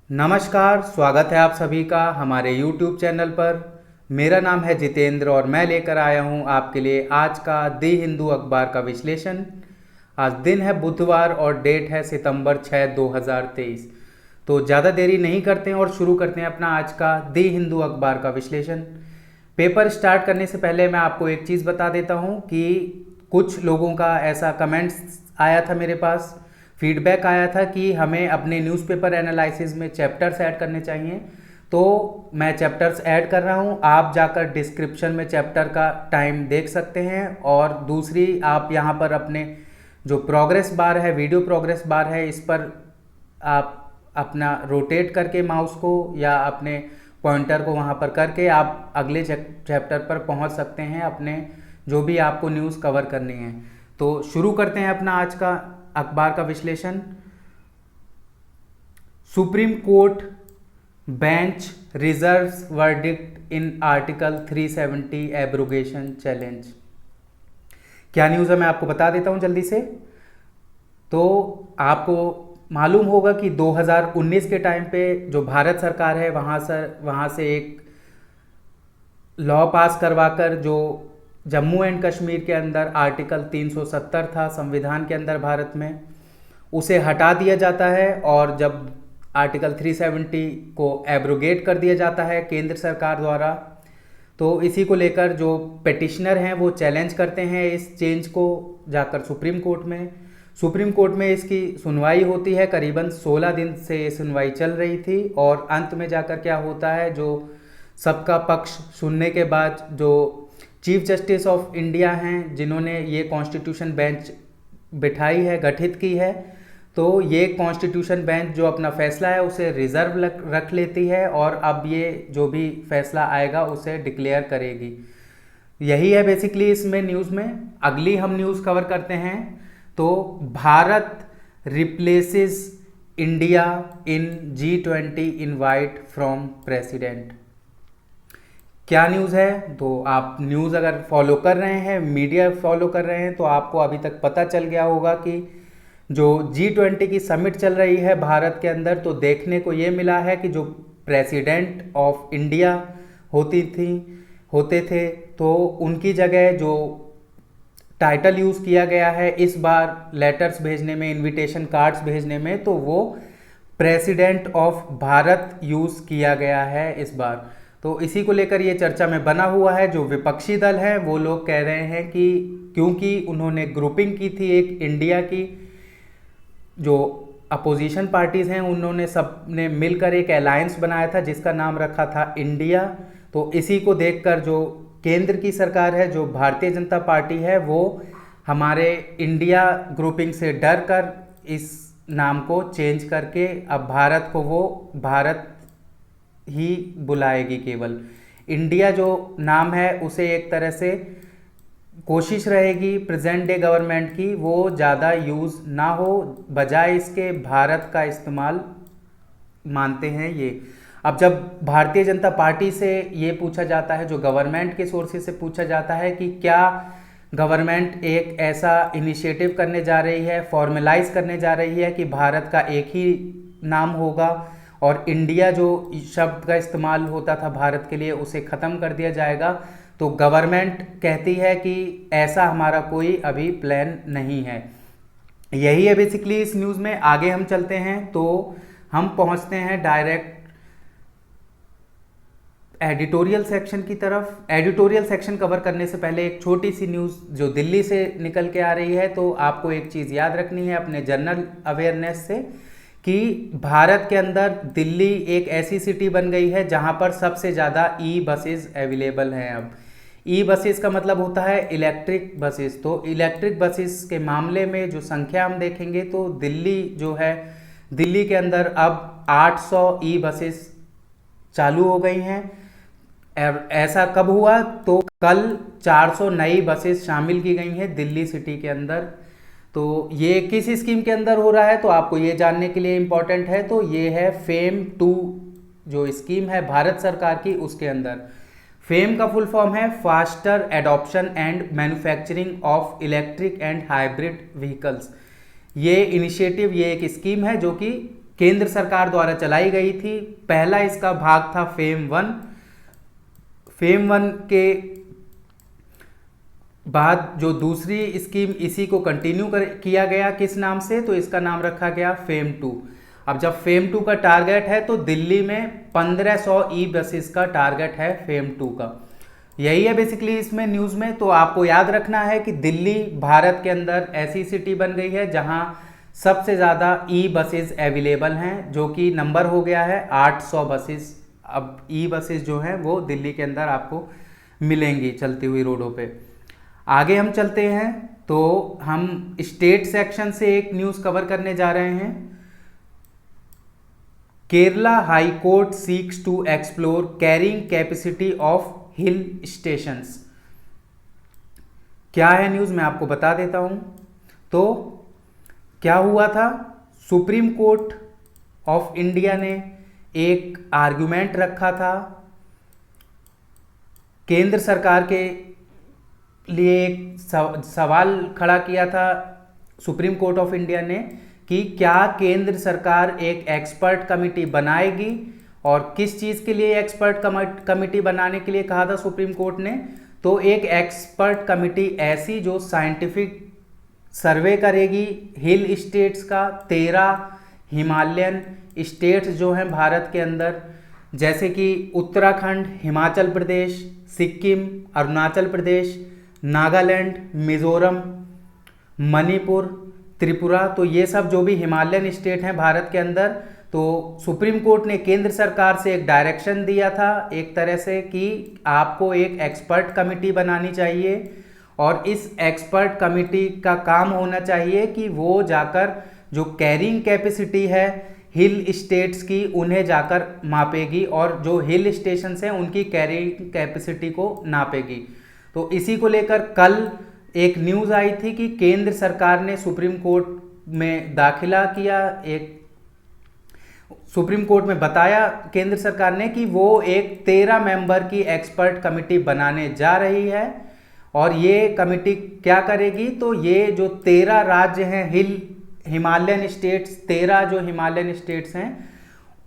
नमस्कार, स्वागत है आप सभी का हमारे YouTube चैनल पर। मेरा नाम है जितेंद्र और मैं लेकर आया हूं आपके लिए आज का दी हिंदू अखबार का विश्लेषण। आज दिन है बुधवार और डेट है सितंबर 6, 2023। तो ज़्यादा देरी नहीं करते हैं और शुरू करते हैं अपना आज का दी हिंदू अखबार का विश्लेषण। पेपर स्टार्ट करने से पहले मैं आपको एक चीज़ बता देता हूं कि कुछ लोगों का ऐसा कमेंट्स आया था, मेरे पास फीडबैक आया था कि हमें अपने न्यूज़पेपर एनालिसिस में चैप्टर्स ऐड करने चाहिए। तो मैं चैप्टर्स ऐड कर रहा हूँ, आप जाकर डिस्क्रिप्शन में चैप्टर का टाइम देख सकते हैं। और दूसरी, आप यहाँ पर अपने जो प्रोग्रेस बार है, वीडियो प्रोग्रेस बार है, इस पर आप अपना रोटेट करके माउस को या अपने पॉइंटर को वहाँ पर करके आप अगले चैप्टर पर पहुँच सकते हैं, अपने जो भी आपको न्यूज़ कवर करनी है। तो शुरू करते हैं अपना आज का अखबार का विश्लेषण। Supreme court bench reserves verdict in article 370 abrogation challenge. क्या न्यूज़ है मैं आपको बता देता हूं जल्दी से। तो आपको मालूम होगा कि 2019 के टाइम पे जो भारत सरकार है वहाँ से एक लॉ पास करवाकर जो जम्मू एंड कश्मीर के अंदर आर्टिकल 370 था संविधान के अंदर भारत में, उसे हटा दिया जाता है। और जब आर्टिकल 370 को एब्रोगेट कर दिया जाता है केंद्र सरकार द्वारा, तो इसी को लेकर जो पेटिशनर हैं वो चैलेंज करते हैं इस चेंज को जाकर सुप्रीम कोर्ट में। सुप्रीम कोर्ट में इसकी सुनवाई होती है, करीबन 16 दिन से ये सुनवाई चल रही थी। और अंत में जाकर क्या होता है, जो सबका पक्ष सुनने के बाद जो चीफ जस्टिस ऑफ इंडिया हैं, जिन्होंने ये कॉन्स्टिट्यूशन बेंच बिठाई है, गठित की है, तो ये कॉन्स्टिट्यूशन बेंच जो अपना फैसला है उसे रिजर्व रख लेती है और अब ये जो भी फैसला आएगा उसे डिक्लेयर करेगी। यही है बेसिकली इसमें न्यूज़ में। अगली हम न्यूज़ कवर करते हैं। तो Bharat replaces India in G20 invite from president. क्या न्यूज़ है? तो आप न्यूज़ अगर फॉलो कर रहे हैं, मीडिया फॉलो कर रहे हैं, तो आपको अभी तक पता चल गया होगा कि जो G20 की समिट चल रही है भारत के अंदर, तो देखने को ये मिला है कि जो प्रेसिडेंट ऑफ इंडिया होते थे, तो उनकी जगह जो टाइटल यूज़ किया गया है इस बार लेटर्स भेजने में, इनविटेशन कार्ड्स भेजने में, तो वो प्रेसिडेंट ऑफ भारत यूज़ किया गया है इस बार। तो इसी को लेकर ये चर्चा में बना हुआ है। जो विपक्षी दल हैं वो लोग कह रहे हैं कि क्योंकि उन्होंने ग्रुपिंग की थी एक इंडिया की, जो अपोजिशन पार्टीज़ हैं उन्होंने सब ने मिलकर एक अलायंस बनाया था जिसका नाम रखा था इंडिया। तो इसी को देखकर जो केंद्र की सरकार है, जो भारतीय जनता पार्टी है, वो हमारे इंडिया ग्रुपिंग से डर कर इस नाम को चेंज करके अब भारत को वो भारत ही बुलाएगी। केवल इंडिया जो नाम है उसे एक तरह से कोशिश रहेगी प्रेजेंट डे गवर्नमेंट की वो ज़्यादा यूज़ ना हो, बजाय इसके भारत का इस्तेमाल मानते हैं ये। अब जब भारतीय जनता पार्टी से ये पूछा जाता है, जो गवर्नमेंट के सोर्सेज से पूछा जाता है कि क्या गवर्नमेंट एक ऐसा इनिशिएटिव करने जा रही है, फॉर्मलाइज करने जा रही है कि भारत का एक ही नाम होगा और इंडिया जो शब्द का इस्तेमाल होता था भारत के लिए उसे ख़त्म कर दिया जाएगा, तो गवर्नमेंट कहती है कि ऐसा हमारा कोई अभी प्लान नहीं है। यही है बेसिकली इस न्यूज़ में। आगे हम चलते हैं तो हम पहुंचते हैं डायरेक्ट एडिटोरियल सेक्शन की तरफ। एडिटोरियल सेक्शन कवर करने से पहले एक छोटी सी न्यूज़ जो दिल्ली से निकल के आ रही है। तो आपको एक चीज़ याद रखनी है अपने जनरल अवेयरनेस से कि भारत के अंदर दिल्ली एक ऐसी सिटी बन गई है जहां पर सबसे ज़्यादा ई बसेस अवेलेबल हैं। अब ई बसेस का मतलब होता है इलेक्ट्रिक बसेस। तो इलेक्ट्रिक बसेस के मामले में जो संख्या हम देखेंगे तो दिल्ली जो है, दिल्ली के अंदर अब 800 ई बसेस चालू हो गई हैं। ऐसा कब हुआ? तो कल 400 नई बसेस शामिल की गई हैं दिल्ली सिटी के अंदर। तो ये किस स्कीम के अंदर हो रहा है तो आपको ये जानने के लिए इम्पोर्टेंट है। तो ये है फेम 2 जो स्कीम है भारत सरकार की, उसके अंदर। फेम का फुल फॉर्म है faster adoption and manufacturing of electric and hybrid vehicles. ये इनिशिएटिव, ये एक स्कीम है जो कि केंद्र सरकार द्वारा चलाई गई थी। पहला इसका भाग था फेम 1। फेम 1 के बाद जो दूसरी स्कीम इसी को कंटिन्यू किया गया, किस नाम से, तो इसका नाम रखा गया फेम 2। अब जब फेम 2 का टारगेट है तो दिल्ली में 1500 ई बसेस का टारगेट है फेम 2 का। यही है बेसिकली इसमें न्यूज़ में। तो आपको याद रखना है कि दिल्ली भारत के अंदर ऐसी सिटी बन गई है जहां सबसे ज़्यादा ई बसेस अवेलेबल हैं, जो कि नंबर हो गया है 800 बसेस। अब ई बसेस जो हैं वो दिल्ली के अंदर आपको मिलेंगी चलती हुई रोडों पे। आगे हम चलते हैं तो हम स्टेट सेक्शन से एक न्यूज़ कवर करने जा रहे हैं। Kerala high court seeks to explore carrying capacity of hill stations. क्या है न्यूज़, मैं आपको बता देता हूं। तो क्या हुआ था, सुप्रीम कोर्ट ऑफ इंडिया ने एक आर्गुमेंट रखा था, केंद्र सरकार के लिए एक सवाल खड़ा किया था सुप्रीम कोर्ट ऑफ इंडिया ने कि क्या केंद्र सरकार एक एक्सपर्ट कमेटी बनाएगी, और किस चीज़ के लिए एक्सपर्ट कमेटी बनाने के लिए कहा था सुप्रीम कोर्ट ने। तो एक एक्सपर्ट कमेटी ऐसी जो साइंटिफिक सर्वे करेगी हिल स्टेट्स का, 13 हिमालयन स्टेट्स जो हैं भारत के अंदर, जैसे कि उत्तराखंड, हिमाचल प्रदेश, सिक्किम, अरुणाचल प्रदेश, नागालैंड, मिजोरम, मणिपुर, त्रिपुरा। तो ये सब जो भी हिमालयन स्टेट हैं भारत के अंदर, तो सुप्रीम कोर्ट ने केंद्र सरकार से एक डायरेक्शन दिया था एक तरह से कि आपको एक एक्सपर्ट कमेटी बनानी चाहिए, और इस एक्सपर्ट कमेटी का काम होना चाहिए कि वो जाकर जो कैरिंग कैपेसिटी है हिल स्टेट्स की उन्हें जाकर मापेगी, और जो हिल स्टेशंस हैं उनकी कैरिंग कैपेसिटी को नापेगी। तो इसी को लेकर कल एक न्यूज़ आई थी कि केंद्र सरकार ने सुप्रीम कोर्ट में दाखिला किया, एक सुप्रीम कोर्ट में बताया केंद्र सरकार ने कि वो एक 13 मेंबर की एक्सपर्ट कमेटी बनाने जा रही है। और ये कमेटी क्या करेगी, तो ये जो 13 राज्य हैं हिमालयन स्टेट्स, 13 जो हिमालयन स्टेट्स हैं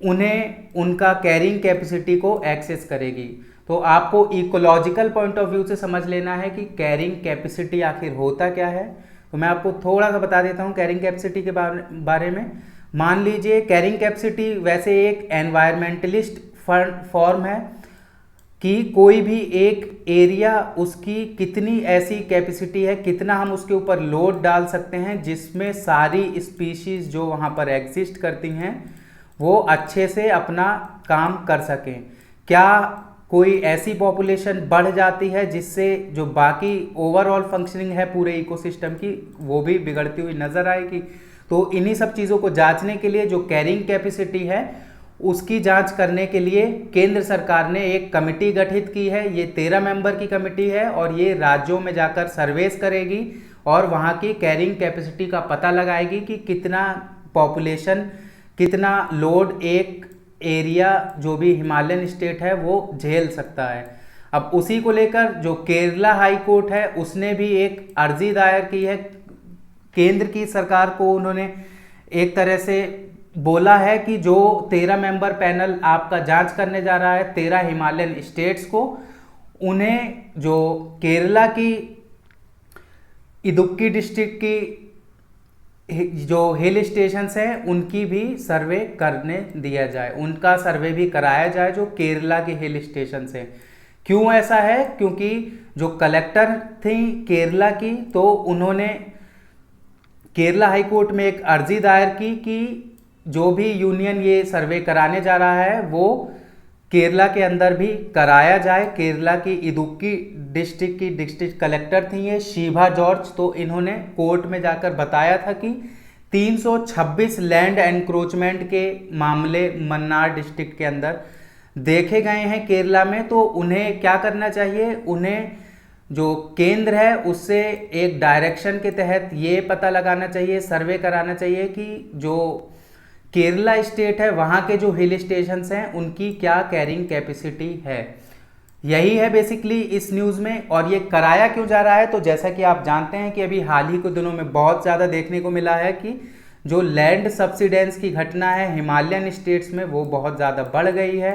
उन्हें उनका कैरिंग कैपेसिटी को एक्सेस करेगी। तो आपको इकोलॉजिकल पॉइंट ऑफ व्यू से समझ लेना है कि कैरिंग कैपेसिटी आखिर होता क्या है। तो मैं आपको थोड़ा सा बता देता हूँ कैरिंग कैपेसिटी के बारे में। मान लीजिए कैरिंग कैपेसिटी वैसे एक एनवायरमेंटलिस्ट फॉर्म है कि कोई भी एक एरिया, उसकी कितनी ऐसी कैपेसिटी है, कितना हम उसके ऊपर लोड डाल सकते हैं जिसमें सारी स्पीशीज़ जो वहाँ पर एग्जिस्ट करती हैं वो अच्छे से अपना काम कर सकें। क्या कोई ऐसी पॉपुलेशन बढ़ जाती है जिससे जो बाकी ओवरऑल फंक्शनिंग है पूरे इकोसिस्टम की वो भी बिगड़ती हुई नज़र आएगी। तो इन्हीं सब चीज़ों को जांचने के लिए जो कैरिंग कैपेसिटी है उसकी जांच करने के लिए केंद्र सरकार ने एक कमेटी गठित की है। ये 13 मेंबर की कमेटी है और ये राज्यों में जाकर सर्वेस करेगी और वहाँ की कैरिंग कैपेसिटी का पता लगाएगी कि कितना पॉपुलेशन, कितना लोड एक एरिया जो भी हिमालयन स्टेट है वो झेल सकता है। अब उसी को लेकर जो केरला हाई कोर्ट है उसने भी एक अर्जी दायर की है केंद्र की सरकार को। उन्होंने एक तरह से बोला है कि जो 13 मेंबर पैनल आपका जांच करने जा रहा है 13 हिमालयन स्टेट्स को, उन्हें जो केरला की इदुक्की डिस्ट्रिक्ट की जो हिल स्टेशंस हैं उनकी भी सर्वे करने दिया जाए, उनका सर्वे भी कराया जाए जो केरला के हिल स्टेशंस हैं। क्यों ऐसा है, क्योंकि जो कलेक्टर थी केरला की तो उन्होंने केरला हाई कोर्ट में एक अर्जी दायर की कि जो भी यूनियन ये सर्वे कराने जा रहा है वो केरला के अंदर भी कराया जाए। केरला की इदुक्की डिस्ट्रिक्ट की डिस्ट्रिक्ट कलेक्टर थी ये शीभा जॉर्ज, तो इन्होंने कोर्ट में जाकर बताया था कि 326 लैंड एनक्रोचमेंट के मामले मन्नार डिस्ट्रिक्ट के अंदर देखे गए हैं केरला में। तो उन्हें क्या करना चाहिए, उन्हें जो केंद्र है उससे एक डायरेक्शन के तहत ये पता लगाना चाहिए, सर्वे कराना चाहिए कि जो केरला स्टेट है वहाँ के जो हिल स्टेशंस हैं उनकी क्या कैरिंग कैपेसिटी है। यही है बेसिकली इस न्यूज़ में। और ये कराया क्यों जा रहा है, तो जैसा कि आप जानते हैं कि अभी हाल ही के दिनों में बहुत ज़्यादा देखने को मिला है कि जो लैंड सब्सिडेंस की घटना है हिमालयन स्टेट्स में वो बहुत ज़्यादा बढ़ गई है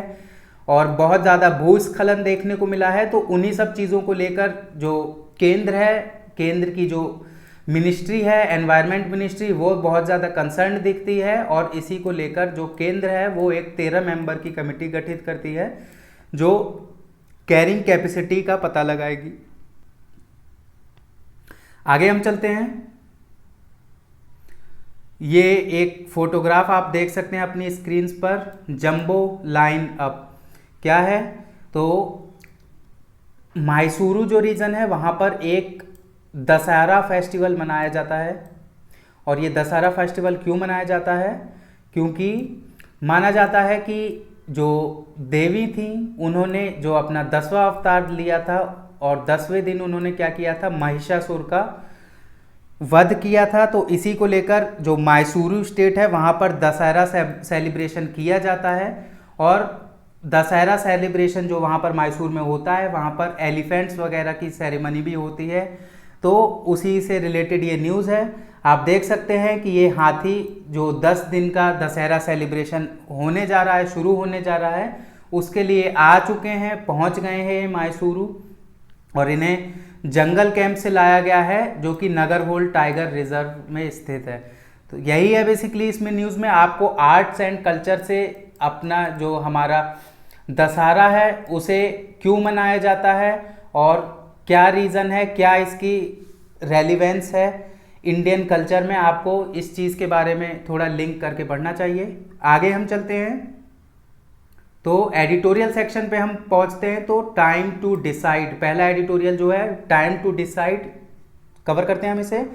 और बहुत ज़्यादा भूस्खलन देखने को मिला है। तो उन्हीं सब चीज़ों को लेकर जो केंद्र है, केंद्र की जो मिनिस्ट्री है एनवायरनमेंट मिनिस्ट्री, वो बहुत ज़्यादा कंसर्न दिखती है और इसी को लेकर जो केंद्र है वो एक 13 मेंबर की कमेटी गठित करती है जो कैरिंग कैपेसिटी का पता लगाएगी। आगे हम चलते हैं। ये एक फोटोग्राफ आप देख सकते हैं अपनी स्क्रीन पर, जंबो लाइन अप क्या है, तो मैसूरू जो रीजन है वहाँ पर एक दशहरा फेस्टिवल मनाया जाता है। और ये दशहरा फेस्टिवल क्यों मनाया जाता है? क्योंकि माना जाता है कि जो देवी थी उन्होंने जो अपना 10वां अवतार लिया था और 10वें दिन उन्होंने क्या किया था, महिषासुर का वध किया था। तो इसी को लेकर जो मैसूरू स्टेट है वहाँ पर दशहरा सेलिब्रेशन किया जाता है। और दशहरा सेलिब्रेशन जो वहाँ पर मैसूर में होता है वहाँ पर एलिफेंट्स वगैरह की सेरेमनी भी होती है। तो उसी से रिलेटेड ये न्यूज़ है। आप देख सकते हैं कि ये हाथी जो 10 दिन का दशहरा सेलिब्रेशन होने जा रहा है, शुरू होने जा रहा है, उसके लिए आ चुके हैं, पहुंच गए हैं मैसूरू और इन्हें जंगल कैंप से लाया गया है जो कि नागरहोल टाइगर रिजर्व में स्थित है। तो यही है बेसिकली इसमें न्यूज़ में। आपको आर्ट्स एंड कल्चर से अपना जो हमारा दशहरा है उसे क्यों मनाया जाता है और क्या रीज़न है, क्या इसकी रेलिवेंस है इंडियन कल्चर में, आपको इस चीज़ के बारे में थोड़ा लिंक करके पढ़ना चाहिए। आगे हम चलते हैं तो एडिटोरियल सेक्शन पे हम पहुंचते हैं। तो टाइम टू डिसाइड, पहला एडिटोरियल जो है टाइम टू डिसाइड कवर करते हैं हम इसे।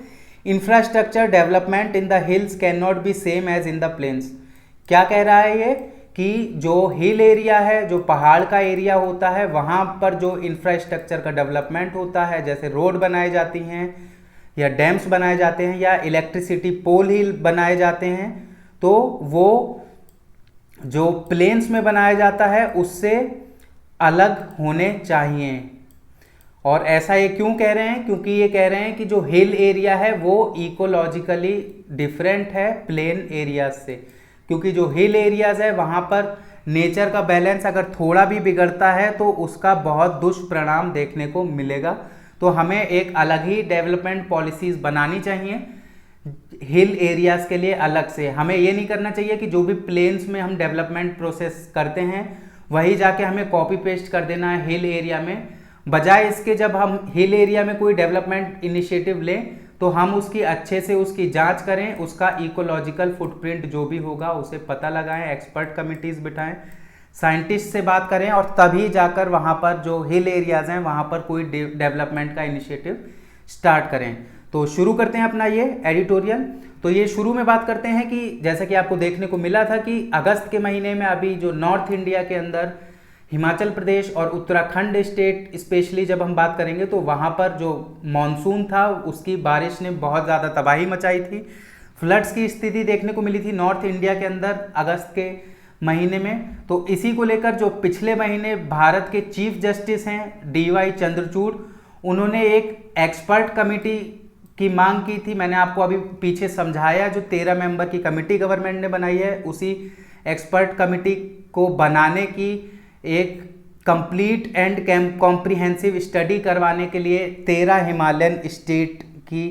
Infrastructure development in the hills can not be same as in the plains. क्या कह रहा है ये कि जो हिल एरिया है, जो पहाड़ का एरिया होता है, वहाँ पर जो इंफ्रास्ट्रक्चर का डेवलपमेंट होता है, जैसे रोड बनाए जाती हैं या डैम्स बनाए जाते हैं या इलेक्ट्रिसिटी पोल ही बनाए जाते हैं, तो वो जो प्लेन्स में बनाया जाता है उससे अलग होने चाहिए। और ऐसा ये क्यों कह रहे हैं? क्योंकि ये कह रहे हैं कि जो हिल एरिया है वो इकोलॉजिकली डिफरेंट है प्लेन एरियाज से। क्योंकि जो हिल एरियाज है वहाँ पर नेचर का बैलेंस अगर थोड़ा भी बिगड़ता है तो उसका बहुत दुष्परिणाम देखने को मिलेगा। तो हमें एक अलग ही डेवलपमेंट पॉलिसीज़ बनानी चाहिए हिल एरियाज़ के लिए अलग से। हमें ये नहीं करना चाहिए कि जो भी प्लेन्स में हम डेवलपमेंट प्रोसेस करते हैं वही जाके हमें कॉपी पेस्ट कर देना है हिल एरिया में। बजाय इसके जब हम हिल एरिया में कोई डेवलपमेंट इनिशिएटिव लें तो हम उसकी अच्छे से उसकी जांच करें, उसका इकोलॉजिकल फुटप्रिंट जो भी होगा उसे पता लगाएं, एक्सपर्ट कमिटीज़ बिठाएं, साइंटिस्ट से बात करें और तभी जाकर वहाँ पर जो हिल एरियाज़ हैं वहाँ पर कोई डेवलपमेंट का इनिशिएटिव स्टार्ट करें। तो शुरू करते हैं अपना ये एडिटोरियल। तो ये शुरू में बात करते हैं कि जैसा कि आपको देखने को मिला था कि अगस्त के महीने में अभी जो नॉर्थ इंडिया के अंदर हिमाचल प्रदेश और उत्तराखंड स्टेट स्पेशली जब हम बात करेंगे तो वहाँ पर जो मॉनसून था उसकी बारिश ने बहुत ज़्यादा तबाही मचाई थी। फ्लड्स की स्थिति देखने को मिली थी नॉर्थ इंडिया के अंदर अगस्त के महीने में। तो इसी को लेकर जो पिछले महीने भारत के चीफ जस्टिस हैं DY चंद्रचूड़, उन्होंने एक एक्सपर्ट कमेटी की मांग की थी। मैंने आपको अभी पीछे समझाया जो 13 मेंबर की कमेटी गवर्नमेंट ने बनाई है, उसी एक्सपर्ट कमेटी को बनाने की एक कंप्लीट एंड कॉम्प्रिहेंसिव स्टडी करवाने के लिए 13 हिमालयन स्टेट की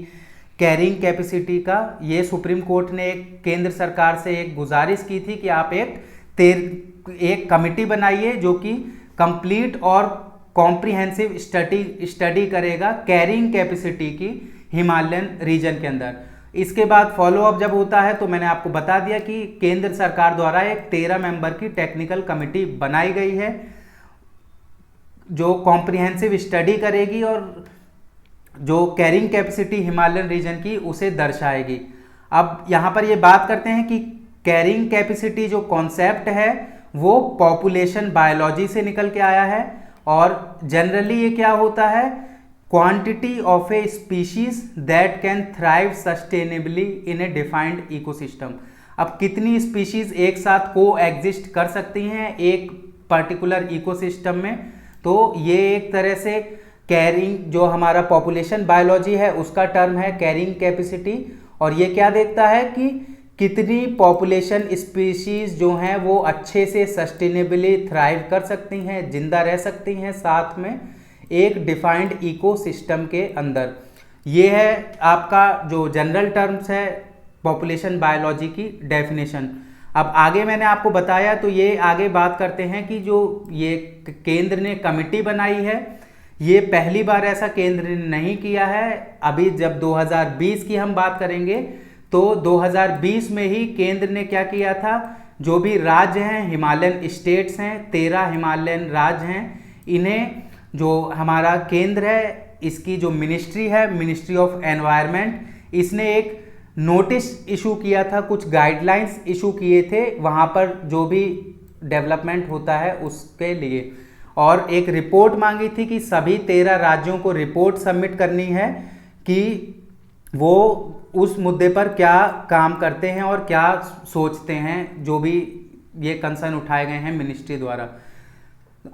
कैरिंग कैपेसिटी का ये सुप्रीम कोर्ट ने एक केंद्र सरकार से एक गुजारिश की थी कि आप एक कमेटी बनाइए जो कि कंप्लीट और कॉम्प्रिहेंसिव स्टडी करेगा कैरिंग कैपेसिटी की हिमालयन रीजन के अंदर। इसके बाद फॉलो अप जब होता है तो मैंने आपको बता दिया कि केंद्र सरकार द्वारा एक 13 मेंबर की टेक्निकल कमेटी बनाई गई है जो कॉम्प्रिहेंसिव स्टडी करेगी और जो कैरिंग कैपेसिटी हिमालयन रीजन की उसे दर्शाएगी। अब यहाँ पर ये बात करते हैं कि कैरिंग कैपेसिटी जो कॉन्सेप्ट है वो पॉपुलेशन बायोलॉजी से निकल के आया है और जनरली ये क्या होता है, quantity of A species that can thrive sustainably in A defined ecosystem. अब कितनी स्पीशीज एक साथ को एग्जिस्ट कर सकती हैं एक पर्टिकुलर इकोसिस्टम में, तो ये एक तरह से कैरिंग जो हमारा पॉपुलेशन बायोलॉजी है उसका टर्म है कैरिंग कैपेसिटी। और ये क्या देखता है कि कितनी पॉपुलेशन स्पीशीज जो हैं वो अच्छे से सस्टेनेबली थ्राइव कर सकती हैं, जिंदा रह सकती हैं साथ में एक डिफाइंड इकोसिस्टम के अंदर। ये है आपका जो जनरल टर्म्स है पॉपुलेशन बायोलॉजी की डेफिनेशन। अब आगे मैंने आपको बताया, तो ये आगे बात करते हैं कि जो ये केंद्र ने कमिटी बनाई है, ये पहली बार ऐसा केंद्र ने नहीं किया है। अभी जब 2020 की हम बात करेंगे तो 2020 में ही केंद्र ने क्या किया था, जो भी राज्य हैं, हिमालयन स्टेट्स हैं, 13 हिमालयन राज्य हैं, इन्हें जो हमारा केंद्र है इसकी जो मिनिस्ट्री है, मिनिस्ट्री ऑफ एनवायरनमेंट, इसने एक नोटिस इशू किया था, कुछ गाइडलाइंस इशू किए थे वहाँ पर जो भी डेवलपमेंट होता है उसके लिए, और एक रिपोर्ट मांगी थी कि सभी 13 राज्यों को रिपोर्ट सबमिट करनी है कि वो उस मुद्दे पर क्या काम करते हैं और क्या सोचते हैं, जो भी ये कंसर्न उठाए गए हैं मिनिस्ट्री द्वारा।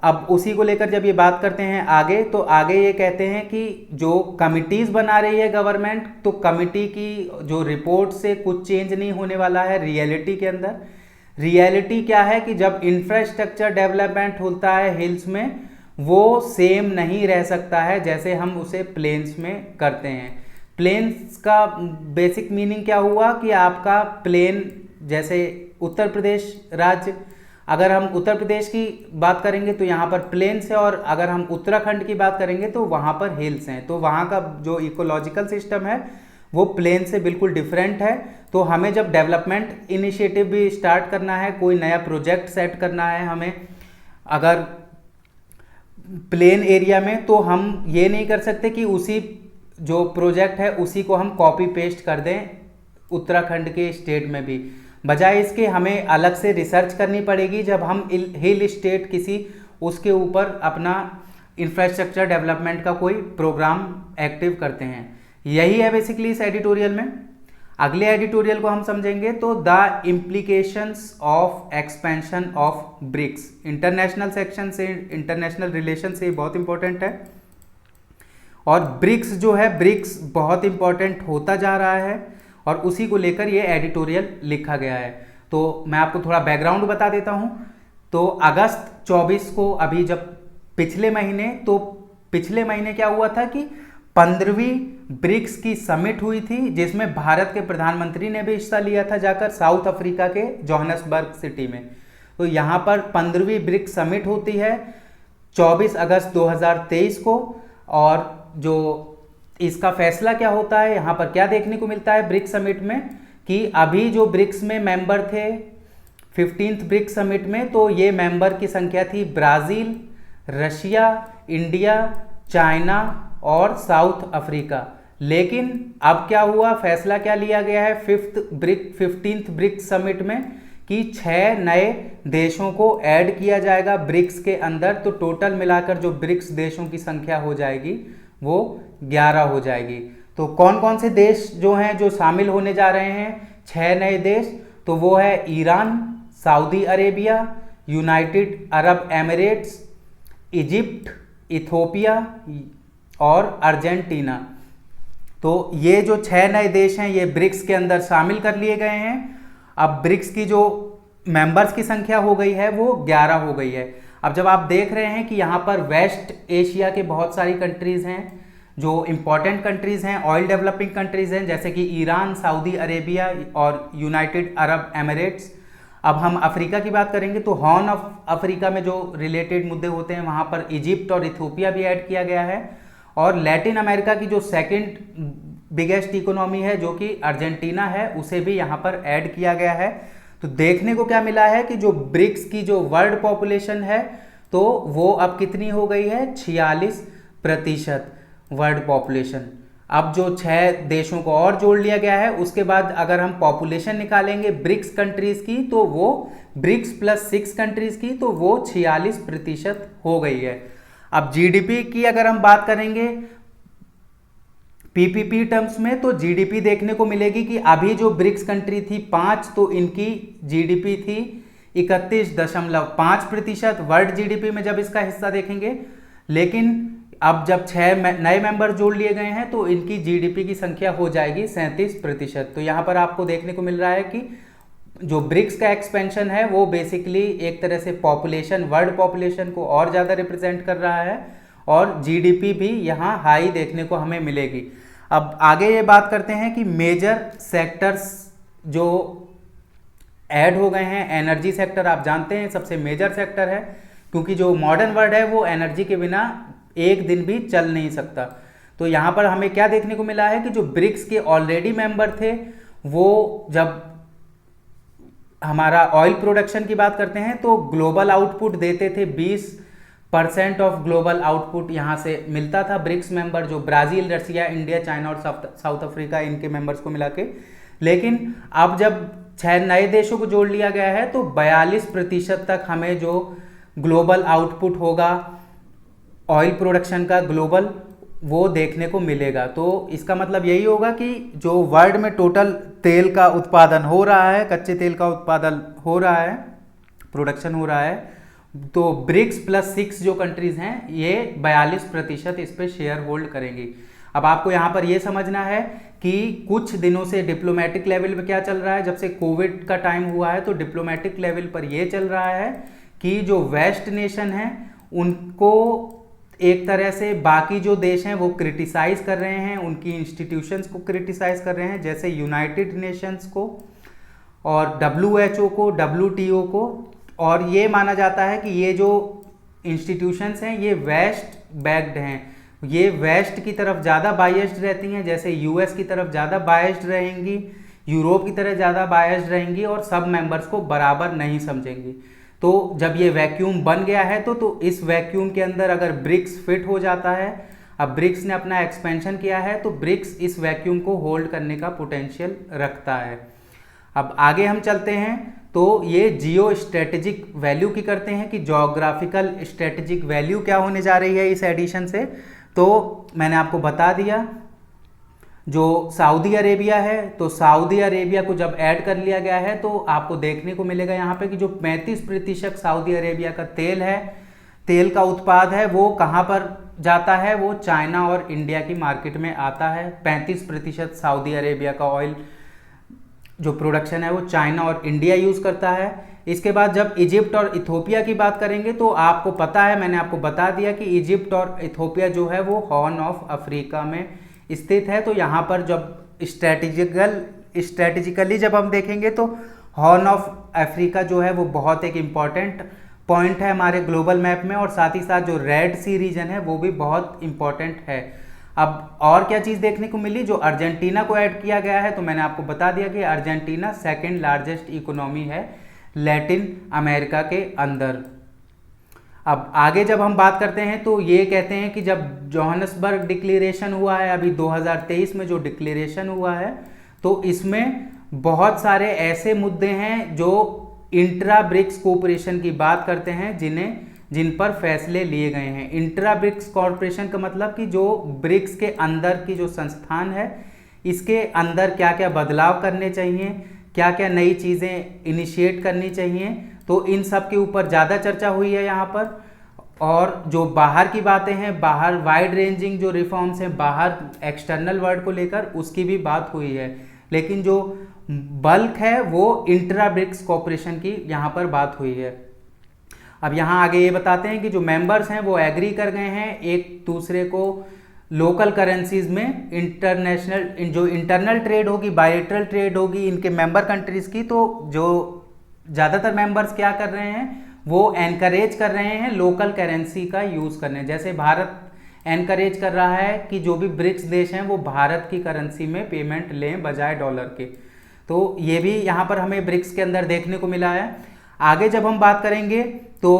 अब उसी को लेकर जब ये बात करते हैं आगे, तो आगे ये कहते हैं कि जो कमिटीज़ बना रही है गवर्नमेंट, तो कमिटी की जो रिपोर्ट से कुछ चेंज नहीं होने वाला है रियलिटी के अंदर। रियलिटी क्या है कि जब इंफ्रास्ट्रक्चर डेवलपमेंट होता है हिल्स में, वो सेम नहीं रह सकता है जैसे हम उसे प्लेन्स में करते हैं। प्लेन्स का बेसिक मीनिंग क्या हुआ कि आपका प्लेन, जैसे उत्तर प्रदेश राज्य, अगर हम उत्तर प्रदेश की बात करेंगे तो यहाँ पर प्लेन्स है, और अगर हम उत्तराखंड की बात करेंगे तो वहाँ पर हिल्स हैं। तो वहाँ का जो इकोलॉजिकल सिस्टम है वो प्लेन से बिल्कुल डिफरेंट है। तो हमें जब डेवलपमेंट इनिशिएटिव भी स्टार्ट करना है, कोई नया प्रोजेक्ट सेट करना है हमें अगर प्लेन एरिया में, तो हम ये नहीं कर सकते कि उसी जो प्रोजेक्ट है उसी को हम कॉपी पेस्ट कर दें उत्तराखंड के स्टेट में भी। बजाय इसके हमें अलग से रिसर्च करनी पड़ेगी जब हम हिल स्टेट किसी उसके ऊपर अपना इंफ्रास्ट्रक्चर डेवलपमेंट का कोई प्रोग्राम एक्टिव करते हैं। यही है बेसिकली इस एडिटोरियल में। अगले एडिटोरियल को हम समझेंगे तो the implications of expansion of BRICS. International section से, इंटरनेशनल रिलेशन से बहुत इंपॉर्टेंट है, और ब्रिक्स जो है, ब्रिक्स बहुत इंपॉर्टेंट होता जा रहा है और उसी को लेकर ये एडिटोरियल लिखा गया है। तो मैं आपको थोड़ा बैकग्राउंड बता देता हूँ। तो अगस्त 24 को, अभी जब पिछले महीने क्या हुआ था कि 15वीं ब्रिक्स की समिट हुई थी, जिसमें भारत के प्रधानमंत्री ने भी हिस्सा लिया था जाकर साउथ अफ्रीका के जोहान्सबर्ग सिटी में। तो यहाँ पर 15वीं ब्रिक्स समिट होती है 24 अगस्त 2023 को, और जो इसका फैसला क्या होता है, यहाँ पर क्या देखने को मिलता है ब्रिक्स समिट में, कि अभी जो ब्रिक्स में मेंबर थे 15th ब्रिक्स समिट में, तो ये मेंबर की संख्या थी ब्राज़ील, रशिया, इंडिया, चाइना और साउथ अफ्रीका। लेकिन अब क्या हुआ, फैसला क्या लिया गया है 15th ब्रिक्स समिट में, कि 6 नए देशों को ऐड किया जाएगा ब्रिक्स के अंदर। तो टोटल मिलाकर जो ब्रिक्स देशों की संख्या हो जाएगी वो 11 हो जाएगी। तो कौन कौन से देश जो हैं जो शामिल होने जा रहे हैं, 6 नए देश, तो वो है Iran, Saudi Arabia, United Arab Emirates, Egypt, Ethiopia और अर्जेंटीना। तो ये जो 6 नए देश हैं ये ब्रिक्स के अंदर शामिल कर लिए गए हैं। अब ब्रिक्स की जो मेंबर्स की संख्या हो गई है वो 11 हो गई है। अब जब आप देख रहे हैं कि यहाँ पर वेस्ट एशिया के बहुत सारी कंट्रीज़ हैं जो इंपॉर्टेंट कंट्रीज़ हैं, ऑयल डेवलपिंग कंट्रीज़ हैं, जैसे कि ईरान, सऊदी अरेबिया और यूनाइटेड अरब एमिरेट्स। अब हम अफ्रीका की बात करेंगे तो हॉर्न ऑफ अफ्रीका में जो रिलेटेड मुद्दे होते हैं वहाँ पर इजिप्ट और इथोपिया भी ऐड किया गया है। और लैटिन अमेरिका की जो सेकंड बिगेस्ट इकोनॉमी है जो कि अर्जेंटीना है, उसे भी यहाँ पर ऐड किया गया है। तो देखने को क्या मिला है कि जो ब्रिक्स की जो वर्ल्ड पॉपुलेशन है तो वो अब कितनी हो गई है, 46% वर्ल्ड पॉपुलेशन। अब जो 6 देशों को और जोड़ लिया गया है, उसके बाद अगर हम पॉपुलेशन निकालेंगे ब्रिक्स कंट्रीज की, तो वो ब्रिक्स प्लस 6 कंट्रीज की, तो वो 46% हो गई है। अब जीडीपी की अगर हम बात करेंगे पीपीपी टर्म्स में, तो जीडीपी देखने को मिलेगी कि अभी जो ब्रिक्स कंट्री थी 5, तो इनकी जीडीपी थी 31.5% वर्ल्ड जीडीपी में जब इसका हिस्सा देखेंगे। लेकिन अब जब 6 नए मेंबर जोड़ लिए गए हैं तो इनकी जीडीपी की संख्या हो जाएगी 37%। तो यहाँ पर आपको देखने को मिल रहा है कि जो ब्रिक्स का एक्सपेंशन है वो बेसिकली एक तरह से पॉपुलेशन, वर्ल्ड पॉपुलेशन को और ज़्यादा रिप्रेजेंट कर रहा है और जीडीपी भी यहाँ हाई देखने को हमें मिलेगी। अब आगे ये बात करते हैं कि मेजर सेक्टर्स जो ऐड हो गए हैं। एनर्जी सेक्टर आप जानते हैं सबसे मेजर सेक्टर है, क्योंकि जो मॉडर्न वर्ल्ड है वो एनर्जी के बिना एक दिन भी चल नहीं सकता। तो यहाँ पर हमें क्या देखने को मिला है कि जो ब्रिक्स के ऑलरेडी मेंबर थे वो जब हमारा ऑयल प्रोडक्शन की बात करते हैं तो ग्लोबल आउटपुट देते थे, 20% ऑफ ग्लोबल आउटपुट यहाँ से मिलता था ब्रिक्स मेंबर, जो ब्राज़ील, रसिया, इंडिया, चाइना और साउथ अफ्रीका इनके मेंबर्स को मिला के। लेकिन अब जब 6 नए देशों को जोड़ लिया गया है तो 42% तक हमें जो ग्लोबल आउटपुट होगा ऑयल प्रोडक्शन का ग्लोबल, वो देखने को मिलेगा। तो इसका मतलब यही होगा कि जो वर्ल्ड में टोटल तेल का उत्पादन हो रहा है, कच्चे तेल का उत्पादन हो रहा है, प्रोडक्शन हो रहा है, तो ब्रिक्स प्लस 6 जो कंट्रीज हैं ये 42% इस पे शेयर होल्ड करेंगी। अब आपको यहाँ पर ये समझना है कि कुछ दिनों से डिप्लोमेटिक लेवल पे क्या चल रहा है। जब से कोविड का टाइम हुआ है तो डिप्लोमेटिक लेवल पर ये चल रहा है कि जो वेस्ट नेशन है उनको एक तरह से बाकी जो देश हैं वो क्रिटिसाइज कर रहे हैं, उनकी इंस्टीट्यूशंस को क्रिटिसाइज कर रहे हैं, जैसे यूनाइटेड नेशंस को और WHO को, WTO को। और ये माना जाता है कि ये जो इंस्टीट्यूशंस हैं ये वेस्ट बैक्ड हैं, ये वेस्ट की तरफ ज़्यादा बायस्ड रहती हैं, जैसे यूएस की तरफ ज़्यादा बायस्ड रहेंगी, यूरोप की तरह ज़्यादा बायस्ड रहेंगी और सब मेंबर्स को बराबर नहीं समझेंगी। तो जब ये वैक्यूम बन गया है तो इस वैक्यूम के अंदर अगर ब्रिक्स फिट हो जाता है, अब ब्रिक्स ने अपना एक्सपेंशन किया है तो ब्रिक्स इस वैक्यूम को होल्ड करने का पोटेंशियल रखता है। अब आगे हम चलते हैं तो ये जियो स्ट्रेटेजिक वैल्यू की करते हैं कि जोग्राफिकल स्ट्रेटेजिक वैल्यू क्या होने जा रही है इस एडिशन से। तो मैंने आपको बता दिया जो सऊदी अरेबिया है, तो सऊदी अरेबिया को जब ऐड कर लिया गया है तो आपको देखने को मिलेगा यहाँ पे कि जो 35% सऊदी अरेबिया का तेल है, तेल का उत्पाद है, वो कहाँ पर जाता है, वो चाइना और इंडिया की मार्केट में आता है। 35% सऊदी अरेबिया का ऑयल जो प्रोडक्शन है वो चाइना और इंडिया यूज़ करता है। इसके बाद जब इजिप्ट और इथोपिया की बात करेंगे तो आपको पता है, मैंने आपको बता दिया कि इजिप्ट और इथोपिया जो है वो हॉर्न ऑफ अफ्रीका में स्थित है। तो यहाँ पर जब स्ट्रेटेजिकली जब हम देखेंगे तो हॉर्न ऑफ अफ्रीका जो है वो बहुत एक इम्पॉर्टेंट पॉइंट है हमारे ग्लोबल मैप में, और साथ ही साथ जो रेड सी रीजन है वो भी बहुत इम्पॉर्टेंट है। अब और क्या चीज़ देखने को मिली, जो अर्जेंटीना को ऐड किया गया है, तो मैंने आपको बता दिया कि अर्जेंटीना सेकेंड लार्जेस्ट इकोनॉमी है लैटिन अमेरिका के अंदर। अब आगे जब हम बात करते हैं तो ये कहते हैं कि जब जोहान्सबर्ग डिक्लेरेशन हुआ है, अभी 2023 में जो डिक्लेरेशन हुआ है, तो इसमें बहुत सारे ऐसे मुद्दे हैं जो इंट्रा ब्रिक्स कोऑपरेशन की बात करते हैं, जिन पर फैसले लिए गए हैं। इंट्रा ब्रिक्स कॉरपोरेशन का मतलब कि जो ब्रिक्स के अंदर की जो संस्थान है, इसके अंदर क्या क्या बदलाव करने चाहिए, क्या क्या नई चीज़ें इनिशिएट करनी चाहिए, तो इन सब के ऊपर ज़्यादा चर्चा हुई है यहाँ पर। और जो बाहर की बातें हैं, बाहर वाइड रेंजिंग जो रिफॉर्म्स हैं बाहर एक्सटर्नल वर्ल्ड को लेकर, उसकी भी बात हुई है। लेकिन जो बल्क है वो इंट्रा ब्रिक्स कॉरपोरेशन की यहाँ पर बात हुई है। अब यहाँ आगे ये बताते हैं कि जो मेंबर्स हैं वो एग्री कर गए हैं एक दूसरे को लोकल करेंसीज में इंटरनेशनल जो इंटरनल ट्रेड होगी, बायलैटरल ट्रेड होगी इनके मेंबर कंट्रीज़ की, तो जो ज़्यादातर मेंबर्स क्या कर रहे हैं वो एनकरेज कर रहे हैं लोकल करेंसी का यूज़ करने। जैसे भारत एनकरेज कर रहा है कि जो भी ब्रिक्स देश हैं वो भारत की करेंसी में पेमेंट लें बजाय डॉलर के। तो ये भी यहाँ पर हमें ब्रिक्स के अंदर देखने को मिला है। आगे जब हम बात करेंगे तो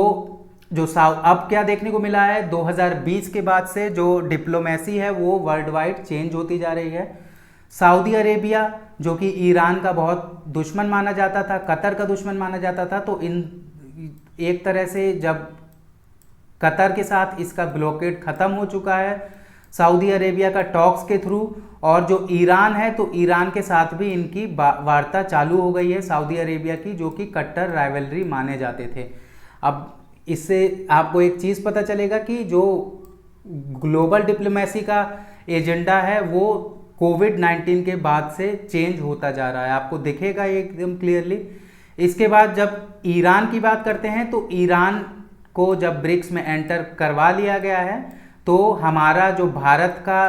जो अब क्या देखने को मिला है, 2020 के बाद से जो डिप्लोमेसी है वो वर्ल्ड वाइड चेंज होती जा रही है। सऊदी अरेबिया जो कि ईरान का बहुत दुश्मन माना जाता था, कतर का दुश्मन माना जाता था, तो इन एक तरह से जब कतर के साथ इसका ब्लॉकेड ख़त्म हो चुका है सऊदी अरेबिया का टॉक्स के थ्रू, और जो ईरान है तो ईरान के साथ भी इनकी वार्ता चालू हो गई है सऊदी अरेबिया की, जो कि कट्टर राइवलरी माने जाते थे। अब इससे आपको एक चीज़ पता चलेगा कि जो ग्लोबल डिप्लोमेसी का एजेंडा है वो कोविड-19 के बाद से चेंज होता जा रहा है, आपको दिखेगा एकदम क्लियरली। इसके बाद जब ईरान की बात करते हैं तो ईरान को जब ब्रिक्स में एंटर करवा लिया गया है तो हमारा जो भारत का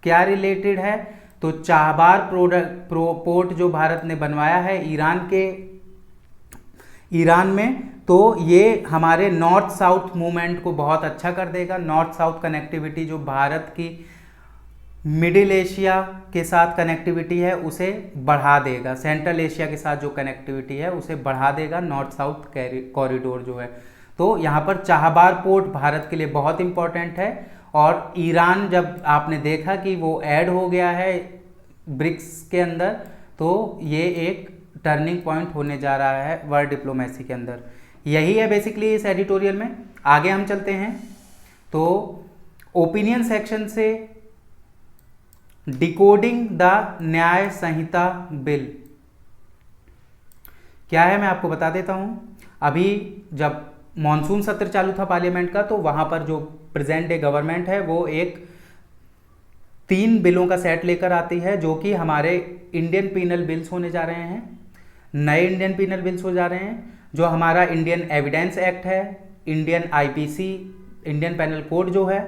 क्या रिलेटेड है, तो चाहबार पोर्ट जो भारत ने बनवाया है ईरान में, तो ये हमारे नॉर्थ साउथ मूवमेंट को बहुत अच्छा कर देगा। नॉर्थ साउथ कनेक्टिविटी जो भारत की मिडिल एशिया के साथ कनेक्टिविटी है उसे बढ़ा देगा, सेंट्रल एशिया के साथ जो कनेक्टिविटी है उसे बढ़ा देगा नॉर्थ साउथ कॉरिडोर जो है। तो यहाँ पर चाहबार पोर्ट भारत के लिए बहुत इंपॉर्टेंट है। और ईरान जब आपने देखा कि वो ऐड हो गया है ब्रिक्स के अंदर, तो ये एक टर्निंग पॉइंट होने जा रहा है वर्ल्ड डिप्लोमेसी के अंदर। यही है बेसिकली इस एडिटोरियल में। आगे हम चलते हैं तो ओपिनियन सेक्शन से डिकोडिंग द न्याय संहिता बिल क्या है मैं आपको बता देता हूं। अभी जब मॉनसून सत्र चालू था पार्लियामेंट का, तो वहां पर जो प्रेजेंट डे गवर्नमेंट है वो एक 3 बिलों का सेट लेकर आती है जो कि हमारे इंडियन पीनल बिल्स होने जा रहे हैं, नए इंडियन पीनल बिल्स हो जा रहे हैं। जो हमारा इंडियन एविडेंस एक्ट है, Indian IPC, Indian penal code जो है,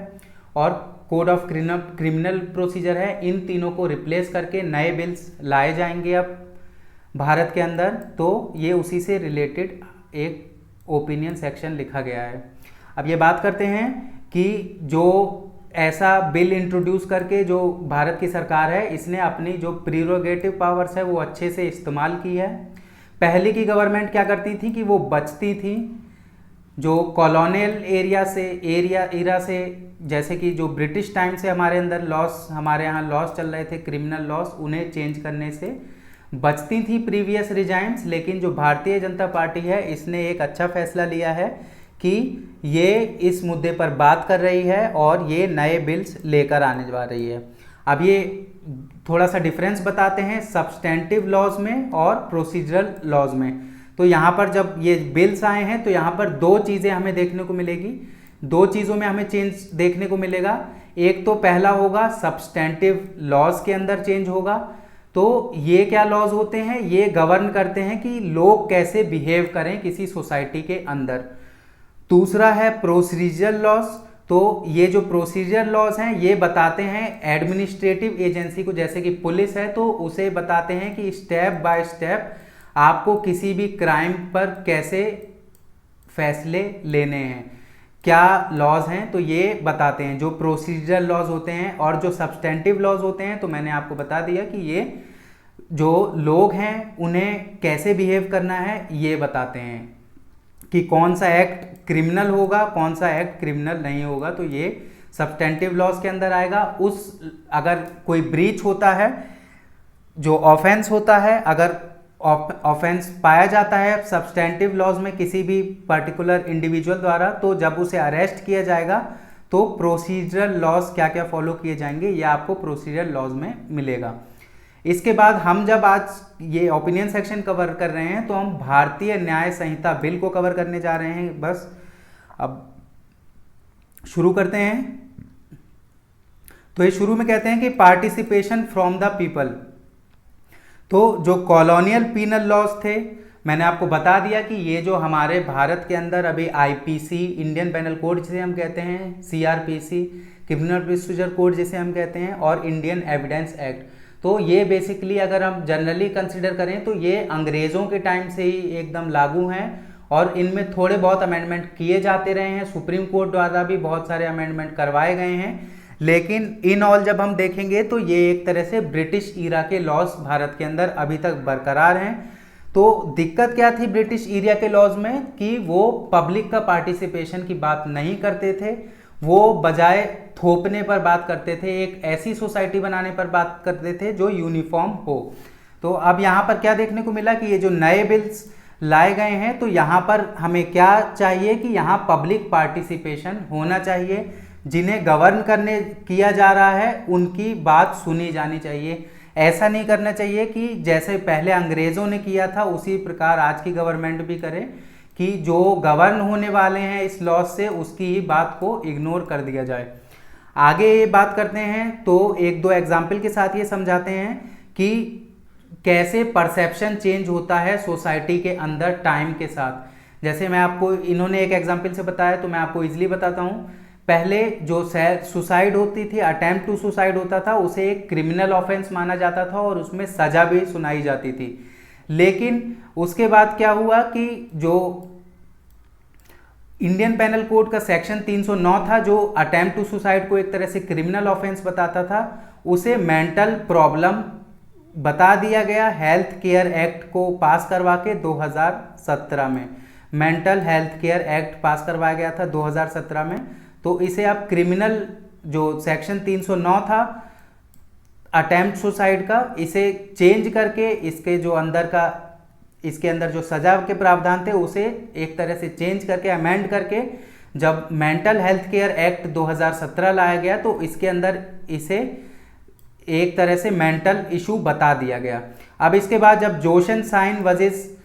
और कोड ऑफ क्रिमिनल प्रोसीजर है, इन तीनों को रिप्लेस करके नए बिल्स लाए जाएंगे अब भारत के अंदर। तो ये उसी से रिलेटेड एक ओपिनियन सेक्शन लिखा गया है। अब ये बात करते हैं कि जो ऐसा बिल इंट्रोड्यूस करके जो भारत की सरकार है इसने अपनी जो प्रीरोगेटिव पावर्स है वो अच्छे से इस्तेमाल की है। पहले की गवर्नमेंट क्या करती थी कि वो बचती थी जो कॉलोनियल एरा से, जैसे कि जो ब्रिटिश टाइम से हमारे अंदर लॉस, हमारे यहाँ लॉस चल रहे थे क्रिमिनल लॉस, उन्हें चेंज करने से बचती थी प्रीवियस रिजाइम्स। लेकिन जो भारतीय जनता पार्टी है इसने एक अच्छा फैसला लिया है कि ये इस मुद्दे पर बात कर रही है और ये नए बिल्स लेकर आने जा रही है। अब ये थोड़ा सा डिफरेंस बताते हैं सब्सटेंटिव लॉज में और प्रोसीजरल लॉज में। तो यहाँ पर जब ये बिल्स आए हैं तो यहाँ पर 2 चीज़ें हमें देखने को मिलेगी, 2 चीज़ों में हमें चेंज देखने को मिलेगा। एक तो पहला होगा सब्सटेंटिव लॉज के अंदर चेंज होगा। तो ये क्या लॉज होते हैं, ये गवर्न करते हैं कि लोग कैसे बिहेव करें किसी सोसाइटी के अंदर। दूसरा है प्रोसीजरल लॉज। तो ये जो प्रोसीजर लॉज हैं ये बताते हैं एडमिनिस्ट्रेटिव एजेंसी को, जैसे कि पुलिस है तो उसे बताते हैं कि स्टेप बाय स्टेप आपको किसी भी क्राइम पर कैसे फैसले लेने हैं, क्या लॉज हैं, तो ये बताते हैं जो प्रोसीजरल लॉज होते हैं। और जो सब्सटेंटिव लॉज होते हैं तो मैंने आपको बता दिया कि ये जो लोग हैं उन्हें कैसे बिहेव करना है ये बताते हैं कि कौन सा एक्ट क्रिमिनल होगा, कौन सा एक्ट क्रिमिनल नहीं होगा। तो ये सब्सटेंटिव लॉज के अंदर आएगा। अगर कोई ब्रीच होता है, जो ऑफेंस होता है, अगर ऑफेंस पाया जाता है सब्सटेंटिव लॉज में किसी भी पर्टिकुलर इंडिविजुअल द्वारा, तो जब उसे अरेस्ट किया जाएगा तो प्रोसीजरल लॉज क्या क्या फॉलो किए जाएंगे ये आपको प्रोसीजरल लॉज में मिलेगा। इसके बाद हम जब आज ये ओपिनियन सेक्शन कवर कर रहे हैं तो हम भारतीय न्याय संहिता बिल को कवर करने जा रहे हैं। बस अब शुरू करते हैं। तो ये शुरू में कहते हैं कि पार्टिसिपेशन फ्रॉम द पीपल। तो जो कॉलोनियल पीनल लॉज थे मैंने आपको बता दिया कि ये जो हमारे भारत के अंदर अभी आईपीसी, इंडियन पेनल कोड जिसे हम कहते हैं, सीआरपीसी, क्रिमिनल प्रोसीजर कोड जिसे हम कहते हैं, और इंडियन एविडेंस एक्ट, तो ये बेसिकली अगर हम जनरली कंसिडर करें तो ये अंग्रेज़ों के टाइम से ही एकदम लागू हैं और इनमें थोड़े बहुत अमेंडमेंट किए जाते रहे हैं। सुप्रीम कोर्ट द्वारा भी बहुत सारे अमेंडमेंट करवाए गए हैं, लेकिन इन ऑल जब हम देखेंगे तो ये एक तरह से ब्रिटिश ईरा के लॉज भारत के अंदर अभी तक बरकरार हैं। तो दिक्कत क्या थी ब्रिटिश ईरा के लॉज में कि वो पब्लिक का पार्टिसिपेशन की बात नहीं करते थे, वो बजाय थोपने पर बात करते थे, एक ऐसी सोसाइटी बनाने पर बात करते थे जो यूनिफॉर्म हो। तो अब यहाँ पर क्या देखने को मिला कि ये जो नए बिल्स लाए गए हैं तो यहाँ पर हमें क्या चाहिए कि यहाँ पब्लिक पार्टिसिपेशन होना चाहिए, जिन्हें गवर्न करने किया जा रहा है उनकी बात सुनी जानी चाहिए। ऐसा नहीं करना चाहिए कि जैसे पहले अंग्रेज़ों ने किया था उसी प्रकार आज की गवर्नमेंट भी करे कि जो गवर्न होने वाले हैं इस लॉ से उसकी ही बात को इग्नोर कर दिया जाए। आगे ये बात करते हैं तो एक दो एग्जाम्पल के साथ ये समझाते हैं कि कैसे परसेप्शन चेंज होता है सोसाइटी के अंदर टाइम के साथ। जैसे मैं आपको, इन्होंने एक एग्जाम्पल से बताया तो मैं आपको इजीली बताता हूँ। पहले जो सुसाइड होती थी, अटेम्प्ट टू सुसाइड होता था, उसे एक क्रिमिनल ऑफेंस माना जाता था और उसमें सजा भी सुनाई जाती थी। लेकिन उसके बाद क्या हुआ कि जो इंडियन पेनल कोड का सेक्शन 309 था, जो अटेम्प्ट टू सुसाइड को एक तरह से क्रिमिनल ऑफेंस बताता था, उसे मेंटल प्रॉब्लम बता दिया गया हेल्थ केयर एक्ट को पास करवा के 2017 में। मेंटल हेल्थ केयर एक्ट पास करवाया गया था 2017 में। तो इसे अब क्रिमिनल, जो सेक्शन 309 था अटेम्प्ट सुसाइड का, इसे चेंज करके इसके अंदर जो सजा के प्रावधान थे उसे एक तरह से चेंज करके, अमेंड करके, जब मेंटल हेल्थ केयर एक्ट 2017 लाया गया तो इसके अंदर इसे एक तरह से मेंटल इशू बता दिया गया। अब इसके बाद जब Joseph Shine versus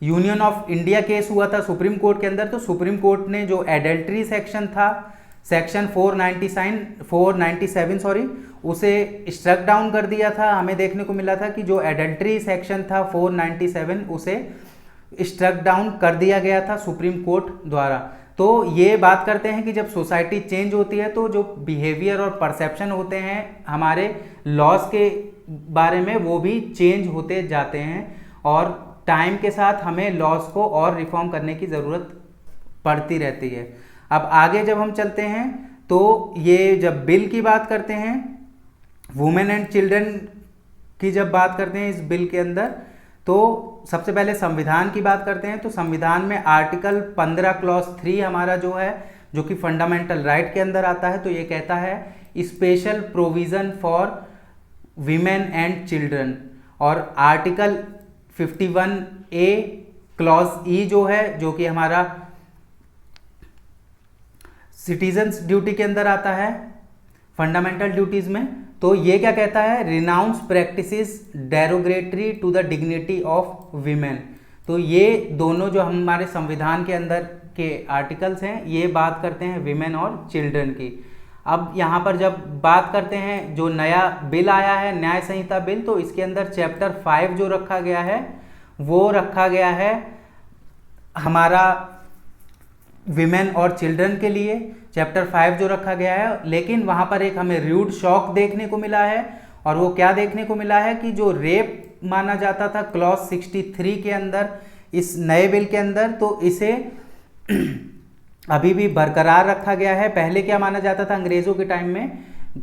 Union of India case हुआ था सुप्रीम कोर्ट के अंदर, तो सुप्रीम कोर्ट ने जो एडल्ट्री सेक्शन था, सेक्शन 497 उसे स्ट्रक डाउन कर दिया था। हमें देखने को मिला था कि जो एडल्ट्री सेक्शन था 497 उसे स्ट्रक डाउन कर दिया गया था सुप्रीम कोर्ट द्वारा। तो ये बात करते हैं कि जब सोसाइटी चेंज होती है तो जो बिहेवियर और परसेप्शन होते हैं हमारे लॉज के बारे में, वो भी चेंज होते जाते हैं और टाइम के साथ हमें लॉज को और रिफॉर्म करने की ज़रूरत पड़ती रहती है। अब आगे जब हम चलते हैं तो ये जब बिल की बात करते हैं, वुमेन एंड चिल्ड्रन की जब बात करते हैं इस बिल के अंदर, तो सबसे पहले संविधान की बात करते हैं। तो संविधान में आर्टिकल 15 क्लॉज 3 हमारा जो है, जो कि फंडामेंटल राइट के अंदर आता है, तो ये कहता है special provision for women and children. और आर्टिकल 51A क्लॉज ई जो है, जो कि हमारा सिटीजन्स ड्यूटी के अंदर आता है, फंडामेंटल ड्यूटीज में, तो ये क्या कहता है, renounce practices derogatory to the dignity of women. तो ये दोनों जो हमारे संविधान के अंदर के आर्टिकल्स हैं, ये बात करते हैं विमेन और चिल्ड्रन की। अब यहाँ पर जब बात करते हैं, जो नया बिल आया है न्याय संहिता बिल, तो इसके अंदर चैप्टर 5 जो रखा गया है वो रखा गया है हमारा विमेन और चिल्ड्रन के लिए, चैप्टर 5 जो रखा गया है। लेकिन वहाँ पर एक हमें रूड शॉक देखने को मिला है, और वो क्या देखने को मिला है कि जो रेप माना जाता था क्लॉज 63 के अंदर इस नए बिल के अंदर, तो इसे अभी भी बरकरार रखा गया है। पहले क्या माना जाता था अंग्रेजों के टाइम में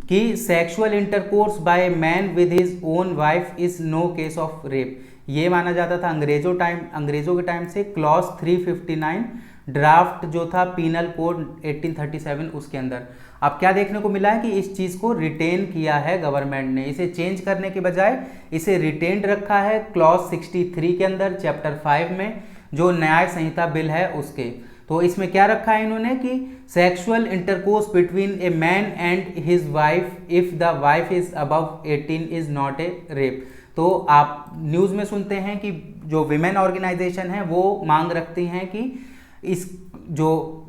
कि sexual intercourse by man with his own wife is no case of rape, ये माना जाता था अंग्रेजों के टाइम से। क्लॉज 359 ड्राफ्ट जो था पीनल कोड 1837 उसके अंदर। अब क्या देखने को मिला है कि इस चीज़ को रिटेन किया है गवर्नमेंट ने, इसे चेंज करने के बजाय इसे रिटेन्ड रखा है क्लॉज 63 के अंदर चैप्टर 5 में, जो न्याय संहिता बिल है उसके। तो इसमें क्या रखा है इन्होंने कि sexual intercourse between a man and his wife if the wife is above 18 is not a rape. तो आप न्यूज़ में सुनते हैं कि जो विमेन ऑर्गेनाइजेशन है वो मांग रखती हैं कि इस जो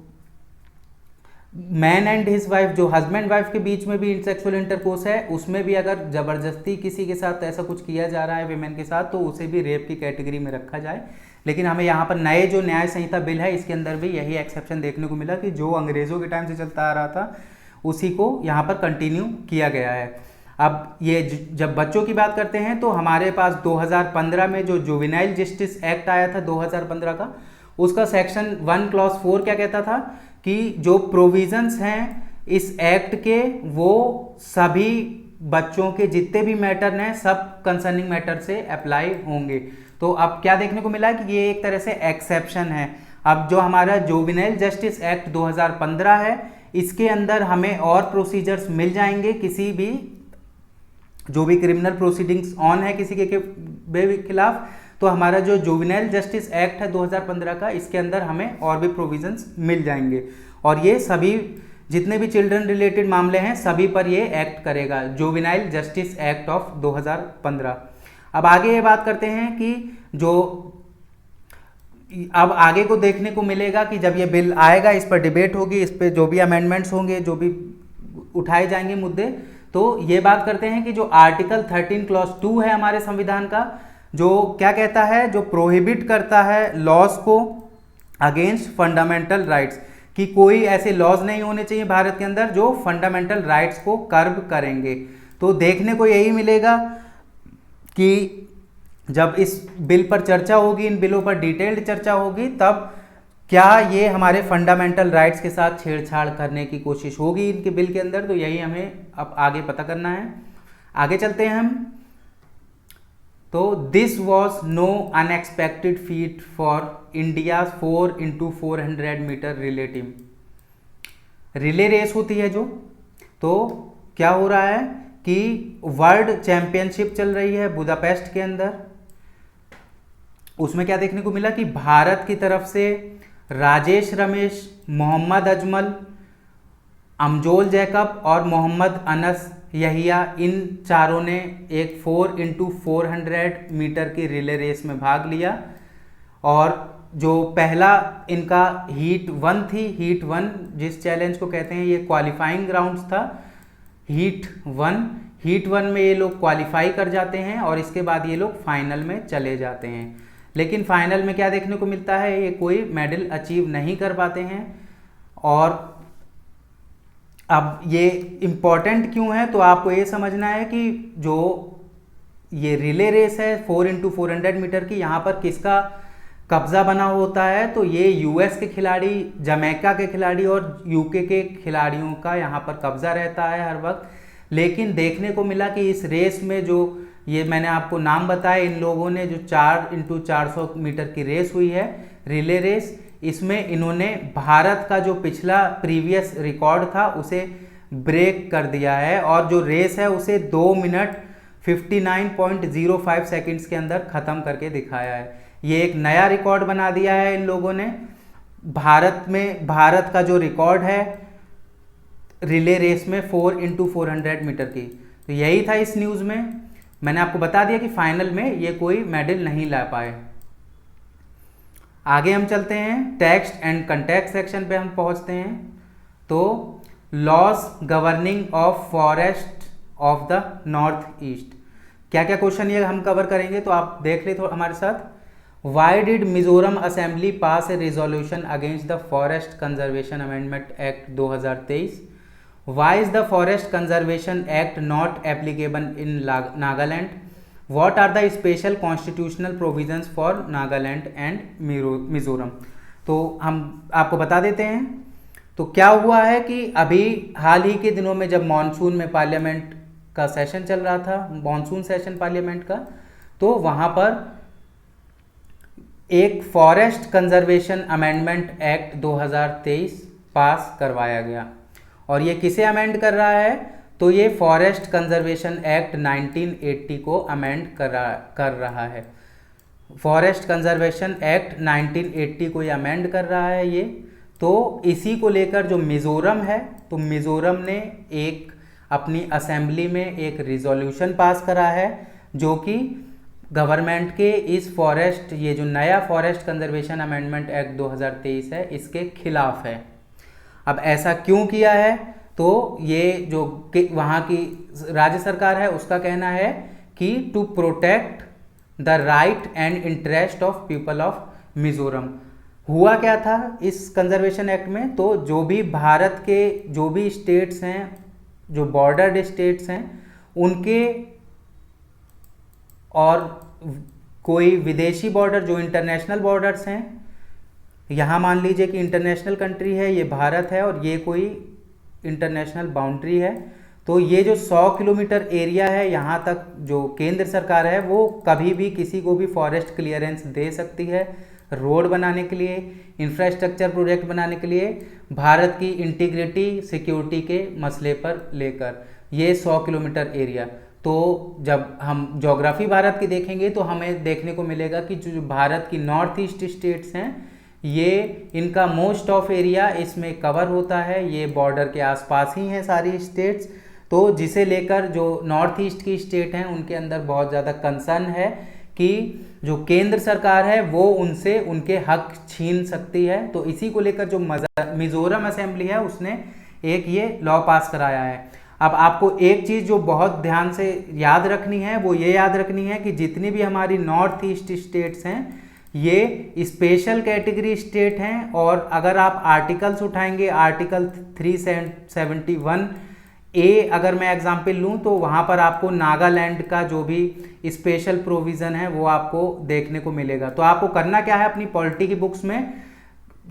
मैन एंड हिज वाइफ, जो हस्बैंड वाइफ के बीच में भी सेक्सुअल इंटरकोर्स है, उसमें भी अगर जबरदस्ती किसी के साथ ऐसा कुछ किया जा रहा है विमेन के साथ, तो उसे भी रेप की कैटेगरी में रखा जाए। लेकिन हमें यहाँ पर नए जो न्याय संहिता बिल है इसके अंदर भी यही एक्सेप्शन देखने को मिला कि जो अंग्रेजों के टाइम से चलता आ रहा था उसी को यहाँ पर कंटिन्यू किया गया है। अब ये जब बच्चों की बात करते हैं तो हमारे पास 2015 में जो जुवेनाइल जस्टिस एक्ट आया था 2015 का, उसका सेक्शन 1 क्लॉज 4 क्या कहता था कि जो प्रोविजंस हैं इस एक्ट के वो सभी बच्चों के जितने भी मैटर हैं सब कंसर्निंग मैटर से अप्लाई होंगे। तो अब क्या देखने को मिला है कि ये एक तरह से एक्सेप्शन है। अब जो हमारा जुवेनाइल जस्टिस एक्ट 2015 है इसके अंदर हमें और प्रोसीजर्स मिल जाएंगे, किसी भी जो भी क्रिमिनल प्रोसीडिंग्स ऑन है किसी के खिलाफ, तो हमारा जो जुवेनाइल जस्टिस एक्ट है 2015 का, इसके अंदर हमें और भी प्रोविजंस मिल जाएंगे और ये सभी जितने भी चिल्ड्रन रिलेटेड मामले हैं सभी पर ये एक्ट करेगा, जुवेनाइल जस्टिस एक्ट ऑफ 2015। अब आगे ये बात करते हैं कि जो अब आगे को देखने को मिलेगा कि जब ये बिल आएगा इस पर डिबेट होगी, इस पर जो भी अमेंडमेंट्स होंगे, जो भी उठाए जाएंगे मुद्दे। तो ये बात करते हैं कि जो आर्टिकल 13 क्लॉज 2 है हमारे संविधान का, जो क्या कहता है, जो प्रोहिबिट करता है लॉज को अगेंस्ट फंडामेंटल राइट्स, कि कोई ऐसे लॉज नहीं होने चाहिए भारत के अंदर जो फंडामेंटल राइट्स को कर्ब करेंगे। तो देखने को यही मिलेगा कि जब इस बिल पर चर्चा होगी, इन बिलों पर डिटेल्ड चर्चा होगी, तब क्या ये हमारे फंडामेंटल राइट्स के साथ छेड़छाड़ करने की कोशिश होगी इनके बिल के अंदर। तो यही हमें अब आगे पता करना है। आगे चलते हैं हम। तो this was no unexpected feat for India 4x400 metre relay team. Relay race होती है जो, तो क्या हो रहा है कि वर्ल्ड चैंपियनशिप चल रही है बुदापेस्ट के अंदर। उसमें क्या देखने को मिला कि भारत की तरफ से राजेश रमेश, मोहम्मद अजमल, अमजोल जैकब और मोहम्मद अनस यहिया, इन चारों ने एक 4x400 मीटर की रिले रेस में भाग लिया। और जो पहला इनका हीट 1 थी, हीट 1 जिस चैलेंज को कहते हैं, ये क्वालिफाइंग राउंड्स था। हीट 1 में ये लोग क्वालिफाई कर जाते हैं और इसके बाद ये लोग फाइनल में चले जाते हैं। लेकिन फाइनल में क्या देखने को मिलता है, ये कोई मेडल अचीव नहीं कर पाते हैं। और अब ये इम्पॉर्टेंट क्यों है, तो आपको ये समझना है कि जो ये रिले रेस है 4x400 मीटर की, यहाँ पर किसका कब्जा बना होता है, तो ये यूएस के खिलाड़ी, जमैका के खिलाड़ी और यूके के खिलाड़ियों का यहाँ पर कब्जा रहता है हर वक्त। लेकिन देखने को मिला कि इस रेस में जो ये मैंने आपको नाम बताया, इन लोगों ने जो 4x400 मीटर की रेस हुई है, रिले रेस, इसमें इन्होंने भारत का जो पिछला प्रीवियस रिकॉर्ड था उसे ब्रेक कर दिया है और जो रेस है उसे 2 मिनट 59.05 सेकंड्स के अंदर ख़त्म करके दिखाया है। ये एक नया रिकॉर्ड बना दिया है इन लोगों ने। भारत का जो रिकॉर्ड है रिले रेस में 4x400 मीटर की, तो यही था इस न्यूज़ में। मैंने आपको बता दिया कि फाइनल में ये कोई मेडल नहीं ला पाए। आगे हम चलते हैं, टेक्स्ट एंड कंटेक्स्ट सेक्शन पे हम पहुंचते हैं। तो laws governing of forest of the north east, क्या क्या क्वेश्चन ये हम कवर करेंगे, तो आप देख ले थोड़ा हमारे साथ। Why did Mizoram assembly pass a resolution against the forest conservation amendment act 2023? Why is the forest conservation act not applicable in Nagaland? What are the special constitutional provisions for Nagaland and Mizoram? तो हम आपको बता देते हैं। तो क्या हुआ है कि अभी हाल ही के दिनों में जब मॉनसून में पार्लियामेंट का सेशन चल रहा था, मॉनसून सेशन पार्लियामेंट का, तो वहाँ पर एक फॉरेस्ट कंजर्वेशन अमेंडमेंट एक्ट 2023 पास करवाया गया। और ये किसे अमेंड कर रहा है, तो ये फॉरेस्ट कंजर्वेशन एक्ट 1980 को अमेंड कर रहा है। फॉरेस्ट कंजर्वेशन एक्ट 1980 को ये अमेंड कर रहा है ये। तो इसी को लेकर जो मिज़ोरम है, तो मिज़ोरम ने एक अपनी असेंबली में एक रिजोल्यूशन पास करा है जो कि गवर्नमेंट के इस फॉरेस्ट, ये जो नया फॉरेस्ट कंजर्वेशन अमेंडमेंट एक्ट 2023 है, इसके खिलाफ है। अब ऐसा क्यों किया है, तो ये जो वहाँ की राज्य सरकार है उसका कहना है कि to protect the right and interest of people of Mizoram. हुआ क्या था इस कंजर्वेशन एक्ट में, तो जो भी भारत के जो भी स्टेट्स हैं, जो बॉर्डर्ड स्टेट्स हैं, उनके और कोई विदेशी बॉर्डर जो इंटरनेशनल बॉर्डर्स हैं, यहाँ मान लीजिए कि इंटरनेशनल कंट्री है, ये भारत है और ये कोई इंटरनेशनल बाउंड्री है, तो ये जो 100 किलोमीटर एरिया है, यहाँ तक जो केंद्र सरकार है वो कभी भी किसी को भी फॉरेस्ट क्लियरेंस दे सकती है रोड बनाने के लिए, इंफ्रास्ट्रक्चर प्रोजेक्ट बनाने के लिए, भारत की इंटीग्रिटी सिक्योरिटी के मसले पर लेकर, ये 100 किलोमीटर एरिया। तो जब हम ज्योग्राफी भारत की देखेंगे तो हमें देखने को मिलेगा कि जो भारत की नॉर्थ ईस्ट स्टेट्स हैं, ये इनका मोस्ट ऑफ एरिया इसमें कवर होता है, ये बॉर्डर के आसपास ही हैं सारी स्टेट्स। तो जिसे लेकर जो नॉर्थ ईस्ट की स्टेट हैं उनके अंदर बहुत ज़्यादा कंसर्न है कि जो केंद्र सरकार है वो उनसे उनके हक छीन सकती है। तो इसी को लेकर जो मिजोरम असेंबली है उसने एक ये लॉ पास कराया है। अब आपको एक चीज़ जो बहुत ध्यान से याद रखनी है वो ये याद रखनी है कि जितनी भी हमारी नॉर्थ ईस्ट स्टेट्स हैं ये स्पेशल कैटेगरी स्टेट हैं, और अगर आप आर्टिकल्स उठाएंगे आर्टिकल 371 ए अगर मैं एग्जाम्पल लूँ तो वहाँ पर आपको नागालैंड का जो भी स्पेशल प्रोविज़न है वो आपको देखने को मिलेगा। तो आपको करना क्या है, अपनी पॉलिटी की बुक्स में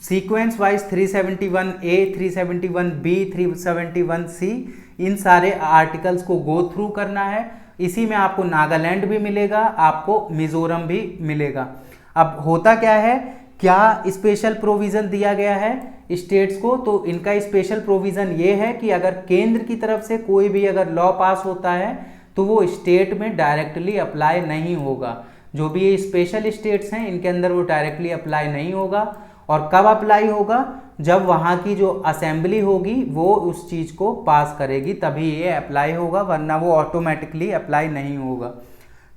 सीक्वेंस वाइज 371 ए, 371 बी, 371 सी, इन सारे आर्टिकल्स को गो थ्रू करना है। इसी में आपको नागालैंड भी मिलेगा, आपको मिजोरम भी मिलेगा। अब होता क्या है, क्या स्पेशल प्रोविज़न दिया गया है स्टेट्स को, तो इनका स्पेशल प्रोविज़न ये है कि अगर केंद्र की तरफ से कोई भी अगर लॉ पास होता है तो वो स्टेट में डायरेक्टली अप्लाई नहीं होगा। जो भी ये स्पेशल स्टेट्स हैं इनके अंदर वो डायरेक्टली अप्लाई नहीं होगा। और कब अप्लाई होगा, जब वहाँ की जो असेंबली होगी वो उस चीज़ को पास करेगी तभी ये अप्लाई होगा, वरना वो ऑटोमेटिकली अप्लाई नहीं होगा।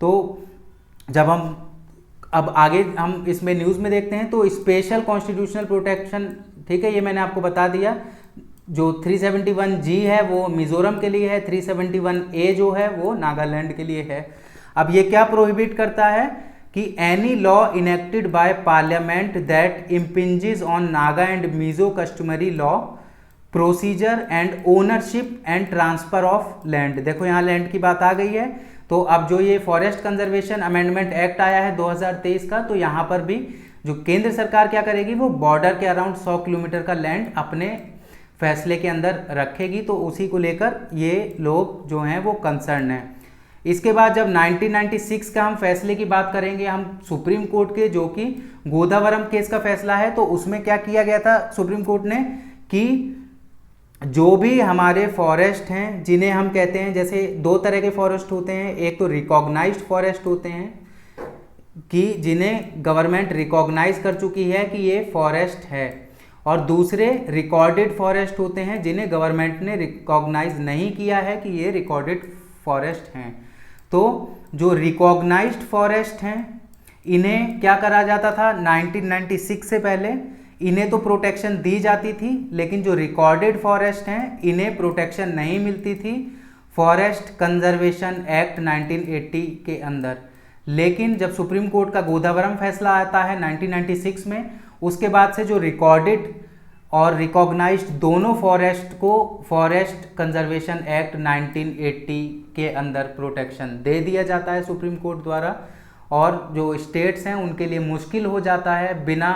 तो जब अब आगे हम इसमें न्यूज़ में देखते हैं तो स्पेशल कॉन्स्टिट्यूशनल प्रोटेक्शन, ठीक है, ये मैंने आपको बता दिया। जो 371 जी है वो मिजोरम के लिए है, 371 ए जो है वो नागालैंड के लिए है। अब ये क्या प्रोहिबिट करता है कि any law enacted by parliament that impinges on Naga and Mizo customary law procedure and ownership and transfer of land. देखो यहाँ लैंड की बात आ गई है। तो अब जो ये फॉरेस्ट कंजर्वेशन अमेंडमेंट एक्ट आया है 2023 का, तो यहाँ पर भी जो केंद्र सरकार क्या करेगी, वो बॉर्डर के अराउंड 100 किलोमीटर का लैंड अपने फैसले के अंदर रखेगी। तो उसी को लेकर ये लोग जो हैं वो कंसर्न हैं। इसके बाद जब 1996 का हम फैसले की बात करेंगे हम सुप्रीम कोर्ट के, जो कि गोदावरम केस का फैसला है, तो उसमें क्या किया गया था सुप्रीम कोर्ट ने कि जो भी हमारे फॉरेस्ट हैं जिन्हें हम कहते हैं, जैसे दो तरह के फॉरेस्ट होते हैं, एक तो रिकॉग्नाइज्ड फॉरेस्ट होते हैं कि जिन्हें गवर्नमेंट रिकॉग्नाइज कर चुकी है कि ये फॉरेस्ट है, और दूसरे रिकॉर्डेड फॉरेस्ट होते हैं जिन्हें गवर्नमेंट ने रिकॉग्नाइज नहीं किया है कि ये रिकॉर्डेड फॉरेस्ट हैं। तो जो रिकॉग्नाइज्ड फॉरेस्ट हैं इन्हें क्या करा जाता था 1996 से पहले, इन्हें तो प्रोटेक्शन दी जाती थी, लेकिन जो रिकॉर्डेड फॉरेस्ट हैं इन्हें प्रोटेक्शन नहीं मिलती थी फॉरेस्ट कंजर्वेशन एक्ट 1980 के अंदर। लेकिन जब सुप्रीम कोर्ट का गोदावरम फैसला आता है 1996 में, उसके बाद से जो रिकॉर्डेड और रिकॉग्नाइज्ड दोनों फॉरेस्ट को फॉरेस्ट कंजर्वेशन एक्ट 1980 के अंदर प्रोटेक्शन दे दिया जाता है सुप्रीम कोर्ट द्वारा। और जो स्टेट्स हैं उनके लिए मुश्किल हो जाता है बिना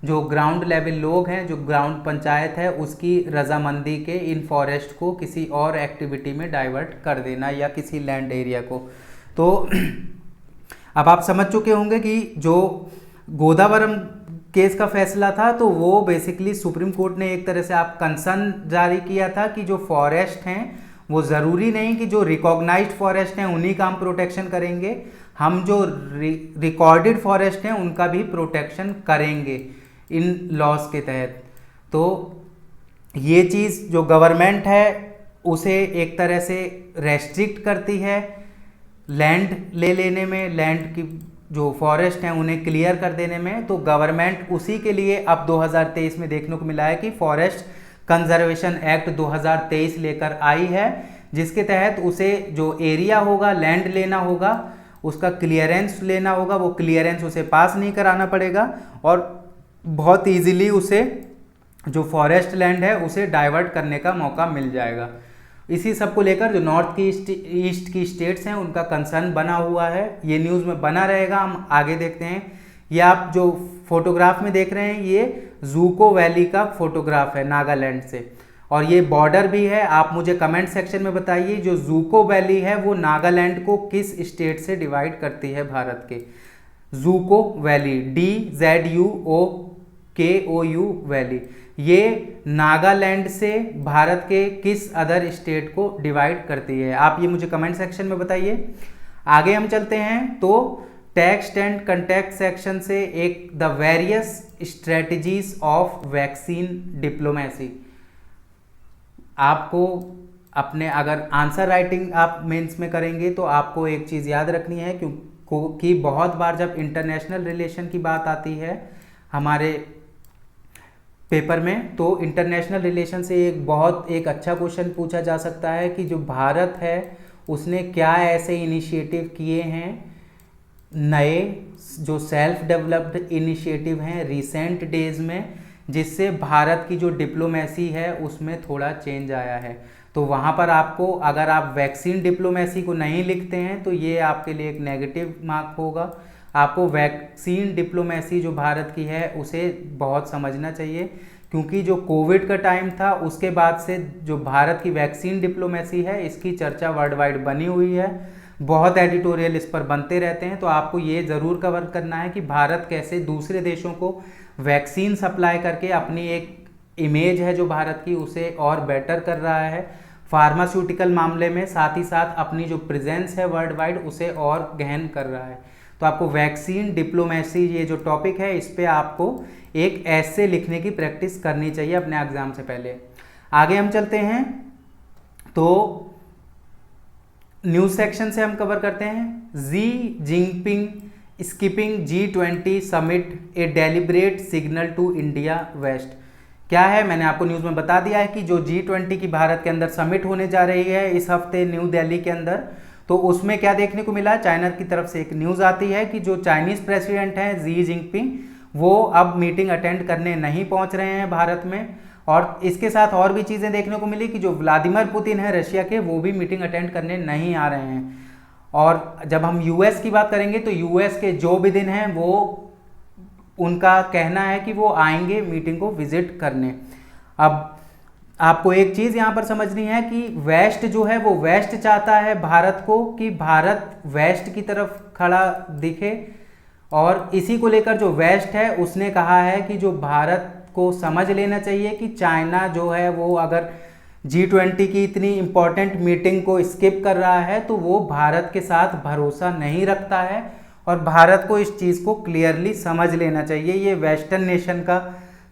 जो ग्राउंड लेवल लोग हैं, जो ग्राउंड पंचायत है, उसकी रजामंदी के इन फॉरेस्ट को किसी और एक्टिविटी में डाइवर्ट कर देना या किसी लैंड एरिया को। तो अब आप समझ चुके होंगे कि जो गोदावरम केस का फैसला था तो वो बेसिकली सुप्रीम कोर्ट ने एक तरह से आप कंसर्न जारी किया था कि जो फॉरेस्ट हैं वो ज़रूरी नहीं कि जो रिकॉग्नाइज्ड फॉरेस्ट हैं उन्हीं का हम प्रोटेक्शन करेंगे, हम जो रिकॉर्डेड फॉरेस्ट हैं उनका भी प्रोटेक्शन करेंगे इन लॉज के तहत। तो ये चीज़ जो गवर्नमेंट है उसे एक तरह से रेस्ट्रिक्ट करती है लैंड ले लेने में, लैंड की जो फॉरेस्ट हैं उन्हें क्लियर कर देने में। तो गवर्नमेंट उसी के लिए अब 2023 में देखने को मिला है कि फॉरेस्ट कंजर्वेशन एक्ट 2023 लेकर आई है, जिसके तहत उसे जो एरिया होगा, लैंड लेना होगा, उसका क्लियरेंस लेना होगा, वो क्लियरेंस उसे पास नहीं कराना पड़ेगा और बहुत इजीली उसे जो फॉरेस्ट लैंड है उसे डाइवर्ट करने का मौका मिल जाएगा। इसी सब को लेकर जो नॉर्थ की ईस्ट की स्टेट्स हैं उनका कंसर्न बना हुआ है। ये न्यूज़ में बना रहेगा। हम आगे देखते हैं। ये आप जो फोटोग्राफ में देख रहे हैं ये जूको वैली का फोटोग्राफ है नागालैंड से, और ये बॉर्डर भी है। आप मुझे कमेंट सेक्शन में बताइए जो जूको वैली है वो नागालैंड को किस स्टेट से डिवाइड करती है भारत के। जूको वैली, DZUOKOU वैली, ये नागालैंड से भारत के किस अदर स्टेट को डिवाइड करती है, आप ये मुझे कमेंट सेक्शन में बताइए। आगे हम चलते हैं तो टेक्स्ट एंड कंटेक्ट सेक्शन से एक the various strategies of vaccine diplomacy. आपको अपने अगर आंसर राइटिंग आप मेंस में करेंगे तो आपको एक चीज़ याद रखनी है कि बहुत बार जब इंटरनेशनल रिलेशन की बात आती है, हमारे पेपर में। तो इंटरनेशनल रिलेशन से एक अच्छा क्वेश्चन पूछा जा सकता है कि जो भारत है उसने क्या ऐसे इनिशिएटिव किए हैं, नए जो सेल्फ डेवलप्ड इनिशिएटिव हैं रिसेंट डेज में, जिससे भारत की जो डिप्लोमेसी है उसमें थोड़ा चेंज आया है। तो वहाँ पर आपको, अगर आप वैक्सीन डिप्लोमेसी को नहीं लिखते हैं तो ये आपके लिए एक नेगेटिव मार्क होगा। आपको वैक्सीन डिप्लोमेसी जो भारत की है उसे बहुत समझना चाहिए, क्योंकि जो कोविड का टाइम था उसके बाद से जो भारत की वैक्सीन डिप्लोमेसी है इसकी चर्चा वर्ल्ड वाइड बनी हुई है, बहुत एडिटोरियल इस पर बनते रहते हैं। तो आपको ये ज़रूर कवर करना है कि भारत कैसे दूसरे देशों को वैक्सीन सप्लाई करके अपनी एक इमेज है जो भारत की उसे और बेटर कर रहा है फार्मास्यूटिकल मामले में, साथ ही साथ अपनी जो प्रेजेंस है वर्ल्ड वाइड उसे और गहन कर रहा है। तो आपको वैक्सीन डिप्लोमेसी ये जो टॉपिक है इस पे आपको एक ऐसे लिखने की प्रैक्टिस करनी चाहिए अपने एग्जाम से पहले। आगे हम चलते हैं तो न्यूज सेक्शन से हम कवर करते हैं। Xi Jinping skipping G20 summit a deliberate signal to India west. क्या है, मैंने आपको न्यूज़ में बता दिया है कि जो G20 की भारत के अंदर समिट होने जा रही है इस हफ्ते न्यू दिल्ली के अंदर, तो उसमें क्या देखने को मिला, चाइना की तरफ से एक न्यूज़ आती है कि जो चाइनीज़ प्रेसिडेंट हैं जी जिनपिंग वो अब मीटिंग अटेंड करने नहीं पहुंच रहे हैं भारत में। और इसके साथ और भी चीज़ें देखने को मिली कि जो व्लादिमीर पुतिन है रशिया के, वो भी मीटिंग अटेंड करने नहीं आ रहे हैं। और जब हम यूएस की बात करेंगे तो यूएस के जो बिडेन हैं वो, उनका कहना है कि वो आएंगे मीटिंग को विजिट करने। अब आपको एक चीज़ यहाँ पर समझनी है कि वेस्ट जो है वो वेस्ट चाहता है भारत को कि भारत वेस्ट की तरफ खड़ा दिखे, और इसी को लेकर जो वेस्ट है उसने कहा है कि जो भारत को समझ लेना चाहिए कि चाइना जो है वो अगर G20 की इतनी इम्पोर्टेंट मीटिंग को स्किप कर रहा है तो वो भारत के साथ भरोसा नहीं रखता है, और भारत को इस चीज़ को क्लियरली समझ लेना चाहिए। ये वेस्टर्न नेशन का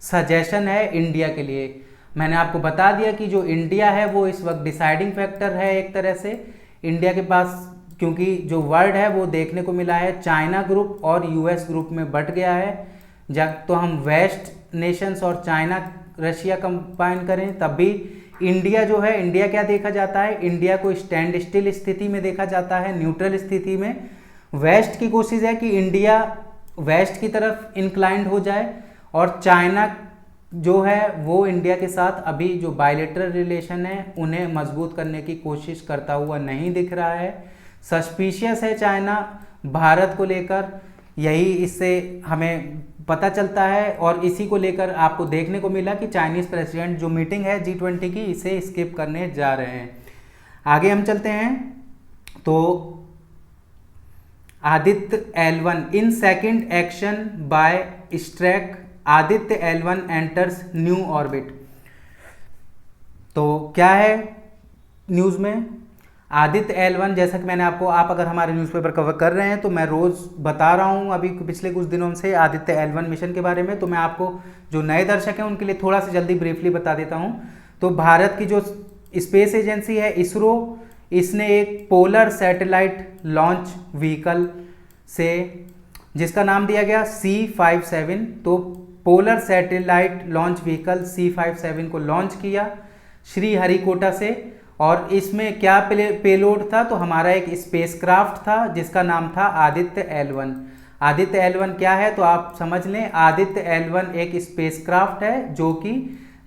सजेशन है इंडिया के लिए। मैंने आपको बता दिया कि जो इंडिया है वो इस वक्त डिसाइडिंग फैक्टर है एक तरह से इंडिया के पास, क्योंकि जो वर्ल्ड है वो देखने को मिला है चाइना ग्रुप और यूएस ग्रुप में बट गया है। जब तो हम वेस्ट नेशंस और चाइना रशिया कंबाइन करें तब भी इंडिया जो है, इंडिया क्या देखा जाता है, इंडिया को स्टैंड स्टिल स्थिति में देखा जाता है, न्यूट्रल स्थिति में। वेस्ट की कोशिश है कि इंडिया वेस्ट की तरफ इंक्लाइंड हो जाए, और चाइना जो है वो इंडिया के साथ अभी जो बायलैटरल रिलेशन है उन्हें मजबूत करने की कोशिश करता हुआ नहीं दिख रहा है। सस्पिशियस है चाइना भारत को लेकर, यही इससे हमें पता चलता है। और इसी को लेकर आपको देखने को मिला कि चाइनीज़ प्रेसिडेंट जो मीटिंग है G20 की इसे स्किप करने जा रहे हैं। आगे हम चलते हैं तो Aditya L1 in second action by struck, Aditya L1 enters new orbit. तो क्या है न्यूज़ में, आदित्य L1, जैसा कि मैंने आपको, आप अगर हमारे न्यूज़पेपर कवर कर रहे हैं तो मैं रोज़ बता रहा हूं अभी पिछले कुछ दिनों से आदित्य L1 मिशन के बारे में। तो मैं आपको जो नए दर्शक हैं उनके लिए थोड़ा सा जल्दी ब्रीफली बता देता हूं। तो भारत की जो स्पेस एजेंसी है इसरो, इसने एक पोलर सैटेलाइट लॉन्च व्हीकल से, जिसका नाम दिया गया C57, तो polar satellite launch vehicle C57 को लॉन्च किया श्रीहरिकोटा से। और इसमें क्या पेलोड था, तो हमारा एक स्पेसक्राफ्ट था जिसका नाम था आदित्य L1। आदित्य L1 क्या है, तो आप समझ लें, आदित्य L1 एक स्पेसक्राफ्ट है जो कि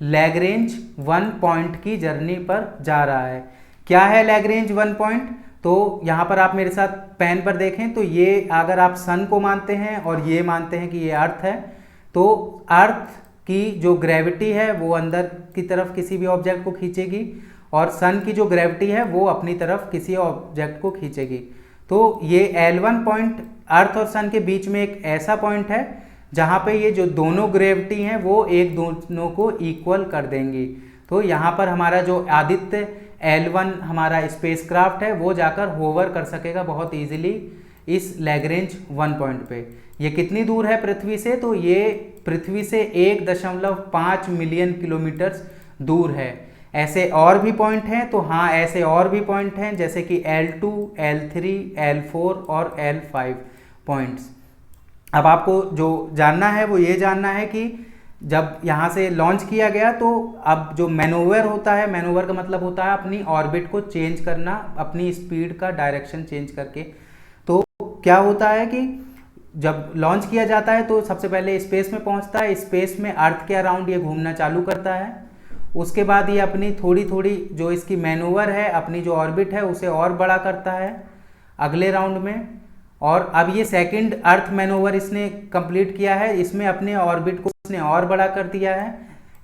लैग्रेंज 1 पॉइंट की जर्नी पर जा रहा है। क्या है लैग्रेंज 1 पॉइंट, तो यहाँ पर आप मेरे साथ पेन पर देखें तो ये अगर आप सन को मानते हैं और ये मानते हैं कि ये अर्थ है, तो अर्थ की जो ग्रेविटी है वो अंदर की तरफ किसी भी ऑब्जेक्ट को खींचेगी, और सन की जो ग्रेविटी है वो अपनी तरफ किसी ऑब्जेक्ट को खींचेगी। तो ये L1 पॉइंट अर्थ और सन के बीच में एक ऐसा पॉइंट है जहाँ पे ये जो दोनों ग्रेविटी हैं वो एक दोनों को इक्वल कर देंगी। तो यहाँ पर हमारा जो आदित्य L1 हमारा स्पेसक्राफ्ट है वो जाकर होवर कर सकेगा बहुत इजीली इस लैग्रेंज 1 पॉइंट पे। ये कितनी दूर है पृथ्वी से, तो ये पृथ्वी से 1.5 मिलियन किलोमीटर दूर है। ऐसे और भी पॉइंट हैं, तो हाँ ऐसे और भी पॉइंट हैं जैसे कि L2, L3, L4 और L5 पॉइंट्स। अब आपको जो जानना है वो ये जानना है कि जब यहाँ से लॉन्च किया गया तो अब जो मैनोवर होता है, मैनोवर का मतलब होता है अपनी ऑर्बिट को चेंज करना, अपनी स्पीड का डायरेक्शन चेंज करके। तो क्या होता है कि जब लॉन्च किया जाता है तो सबसे पहले स्पेस में पहुंचता है, स्पेस में अर्थ के अराउंड ये घूमना चालू करता है। उसके बाद ये अपनी थोड़ी थोड़ी जो इसकी मैनोवर है, अपनी जो ऑर्बिट है उसे और बड़ा करता है अगले राउंड में। और अब ये सेकंड अर्थ मैनोवर इसने कंप्लीट किया है, इसमें अपने ऑर्बिट को इसने और बड़ा कर दिया है।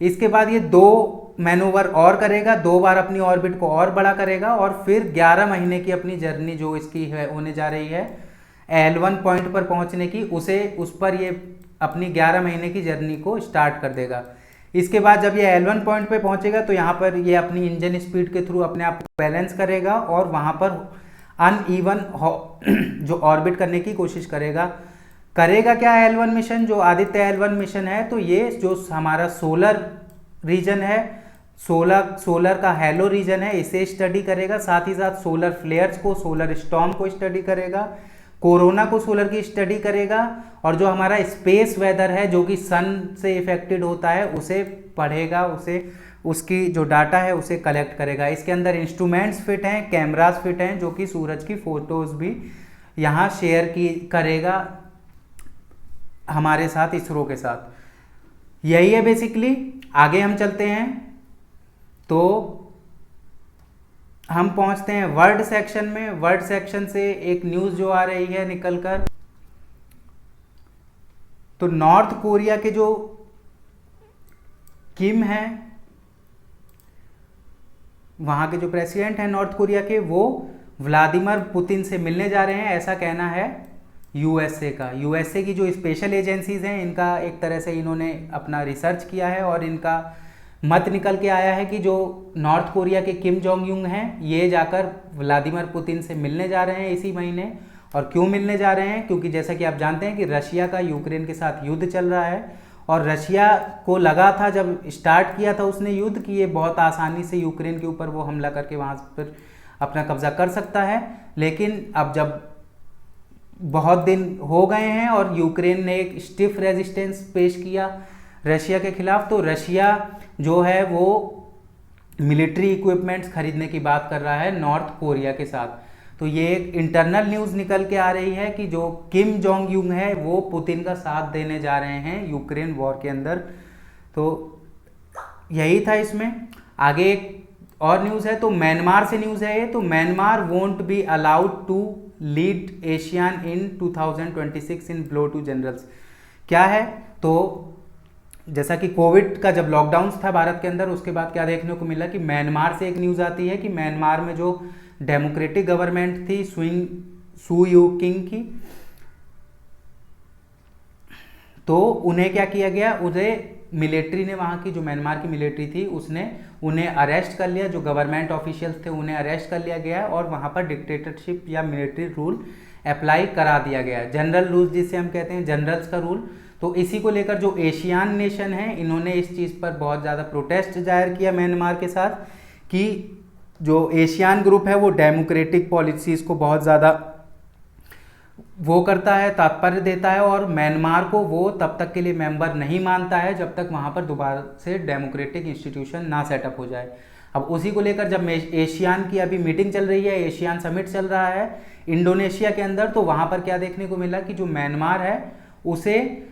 इसके बाद ये 2 मैनोवर और करेगा, 2 बार अपनी ऑर्बिट को और बड़ा करेगा और फिर 11 महीने की अपनी जर्नी जो इसकी है होने जा रही है L1 पॉइंट पर पहुंचने की, उस पर ये अपनी 11 महीने की जर्नी को स्टार्ट कर देगा। इसके बाद जब ये L1 पॉइंट पे पहुंचेगा तो यहाँ पर ये अपनी इंजन स्पीड के थ्रू अपने आप को बैलेंस करेगा और वहाँ पर अनइवन जो ऑर्बिट करने की कोशिश करेगा। क्या L1 मिशन, जो आदित्य L1 मिशन है, तो ये जो हमारा सोलर रीजन है, सोलर का हेलो रीजन है, इसे स्टडी करेगा। साथ ही साथ सोलर फ्लेयर्स को, सोलर स्टॉर्म को स्टडी करेगा, कोरोना को सोलर की स्टडी करेगा और जो हमारा स्पेस वेदर है जो कि सन से इफेक्टेड होता है उसे पढ़ेगा, उसकी जो डाटा है उसे कलेक्ट करेगा। इसके अंदर इंस्ट्रूमेंट्स फिट हैं, कैमरास फिट हैं जो कि सूरज की फोटोज भी यहाँ शेयर करेगा हमारे साथ, इसरो के साथ। यही है बेसिकली। आगे हम चलते हैं तो हम पहुंचते हैं वर्ड सेक्शन में। वर्ड सेक्शन से एक न्यूज जो आ रही है निकलकर, तो नॉर्थ कोरिया के जो किम है, वहां के जो प्रेसिडेंट हैं नॉर्थ कोरिया के, वो व्लादिमीर पुतिन से मिलने जा रहे हैं, ऐसा कहना है यूएसए का। यूएसए की जो स्पेशल एजेंसीज हैं इनका एक तरह से इन्होंने अपना रिसर्च किया है और इनका मत निकल के आया है कि जो नॉर्थ कोरिया के किम जोंग यूंग हैं ये जाकर व्लादिमीर पुतिन से मिलने जा रहे हैं इसी महीने। और क्यों मिलने जा रहे हैं? क्योंकि जैसा कि आप जानते हैं कि रशिया का यूक्रेन के साथ युद्ध चल रहा है और रशिया को लगा था जब स्टार्ट किया था उसने युद्ध कि ये बहुत आसानी से यूक्रेन के ऊपर वो हमला करके वहाँ पर अपना कब्जा कर सकता है। लेकिन अब जब बहुत दिन हो गए हैं और यूक्रेन ने एक स्टिफ रेजिस्टेंस पेश किया रशिया के खिलाफ, तो रशिया जो है वो मिलिट्री इक्विपमेंट्स खरीदने की बात कर रहा है नॉर्थ कोरिया के साथ। तो ये एक इंटरनल न्यूज़ निकल के आ रही है कि जो किम जोंग यूंग है वो पुतिन का साथ देने जा रहे हैं यूक्रेन वॉर के अंदर। तो यही था इसमें। आगे एक और न्यूज़ है, तो म्यांमार से न्यूज़ है ये। तो Myanmar won't be allowed to lead ASEAN in 2026 in blow to generals. क्या है? तो जैसा कि कोविड का जब लॉकडाउन था भारत के अंदर, उसके बाद क्या देखने को मिला कि म्यांमार से एक न्यूज़ आती है कि म्यांमार में जो डेमोक्रेटिक गवर्नमेंट थी सू यू किंग की, तो उन्हें क्या किया गया, उन्हें मिलिट्री ने, वहाँ की जो म्यांमार की मिलिट्री थी उसने उन्हें अरेस्ट कर लिया, जो गवर्नमेंट ऑफिशियल्स थे उन्हें अरेस्ट कर लिया गया और वहाँ पर डिक्टेटरशिप या मिलिट्री रूल अप्लाई करा दिया गया, जनरल रूल जिसे हम कहते हैं, जनरल्स का रूल। तो इसी को लेकर जो एशियान नेशन है इन्होंने इस चीज़ पर बहुत ज़्यादा प्रोटेस्ट जाहिर किया म्यांमार के साथ कि जो एशियान ग्रुप है वो डेमोक्रेटिक पॉलिसीज़ को बहुत ज़्यादा वो करता है, तात्पर्य देता है और म्यांमार को वो तब तक के लिए मेंबर नहीं मानता है जब तक वहाँ पर दोबारा से डेमोक्रेटिक इंस्टीट्यूशन ना सेटअप हो जाए। अब उसी को लेकर जब एशियान की अभी मीटिंग चल रही है, एशियान समिट चल रहा है इंडोनेशिया के अंदर, तो वहाँ पर क्या देखने को मिला कि जो म्यांमार है उसे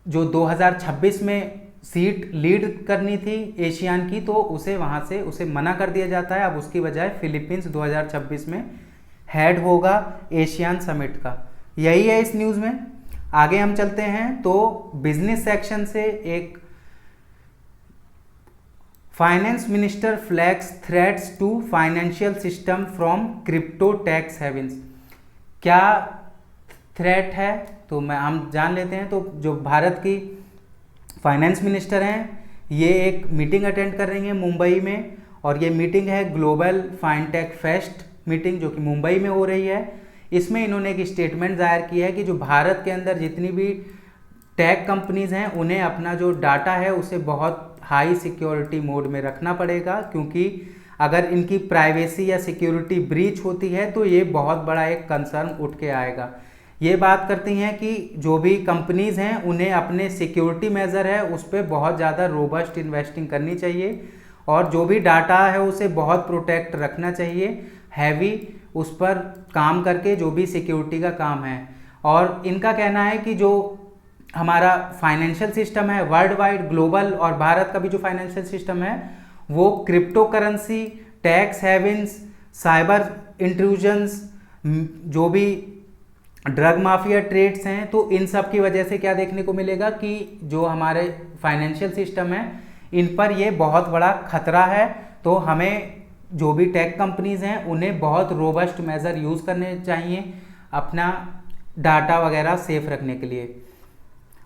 जो 2026 में सीट लीड करनी थी एशियान की, तो उसे वहाँ से उसे मना कर दिया जाता है। अब उसकी बजाय फिलीपींस 2026 में हेड होगा एशियान समिट का। यही है इस न्यूज़ में। आगे हम चलते हैं तो बिजनेस सेक्शन से एक finance minister flags threats to financial system from crypto tax havens. क्या थ्रेट है तो हम जान लेते हैं। तो जो भारत की फाइनेंस मिनिस्टर हैं ये एक मीटिंग अटेंड कर रही हैं मुंबई में, और ये मीटिंग है ग्लोबल फाइनटेक फेस्ट मीटिंग जो कि मुंबई में हो रही है। इसमें इन्होंने एक स्टेटमेंट जाहिर किया है कि जो भारत के अंदर जितनी भी टेक कंपनीज हैं उन्हें अपना जो डाटा है उसे बहुत हाई सिक्योरिटी मोड में रखना पड़ेगा, क्योंकि अगर इनकी प्राइवेसी या सिक्योरिटी ब्रीच होती है तो ये बहुत बड़ा एक कंसर्न उठ के आएगा। ये बात करती हैं कि जो भी कंपनीज हैं उन्हें अपने सिक्योरिटी मेजर है उस पर बहुत ज़्यादा रोबस्ट इन्वेस्टिंग करनी चाहिए और जो भी डाटा है उसे बहुत प्रोटेक्ट रखना चाहिए, हैवी उस पर काम करके जो भी सिक्योरिटी का काम है। और इनका कहना है कि जो हमारा फाइनेंशियल सिस्टम है वर्ल्ड वाइड ग्लोबल और भारत का भी जो फाइनेंशियल सिस्टम है वो crypto currency, tax havens, cyber intrusions, जो भी ड्रग माफिया ट्रेड्स हैं, तो इन सब की वजह से क्या देखने को मिलेगा कि जो हमारे फाइनेंशियल सिस्टम है इन पर ये बहुत बड़ा खतरा है। तो हमें जो भी टेक कंपनीज हैं उन्हें बहुत रोबस्ट मेजर यूज़ करने चाहिए अपना डाटा वगैरह सेफ रखने के लिए।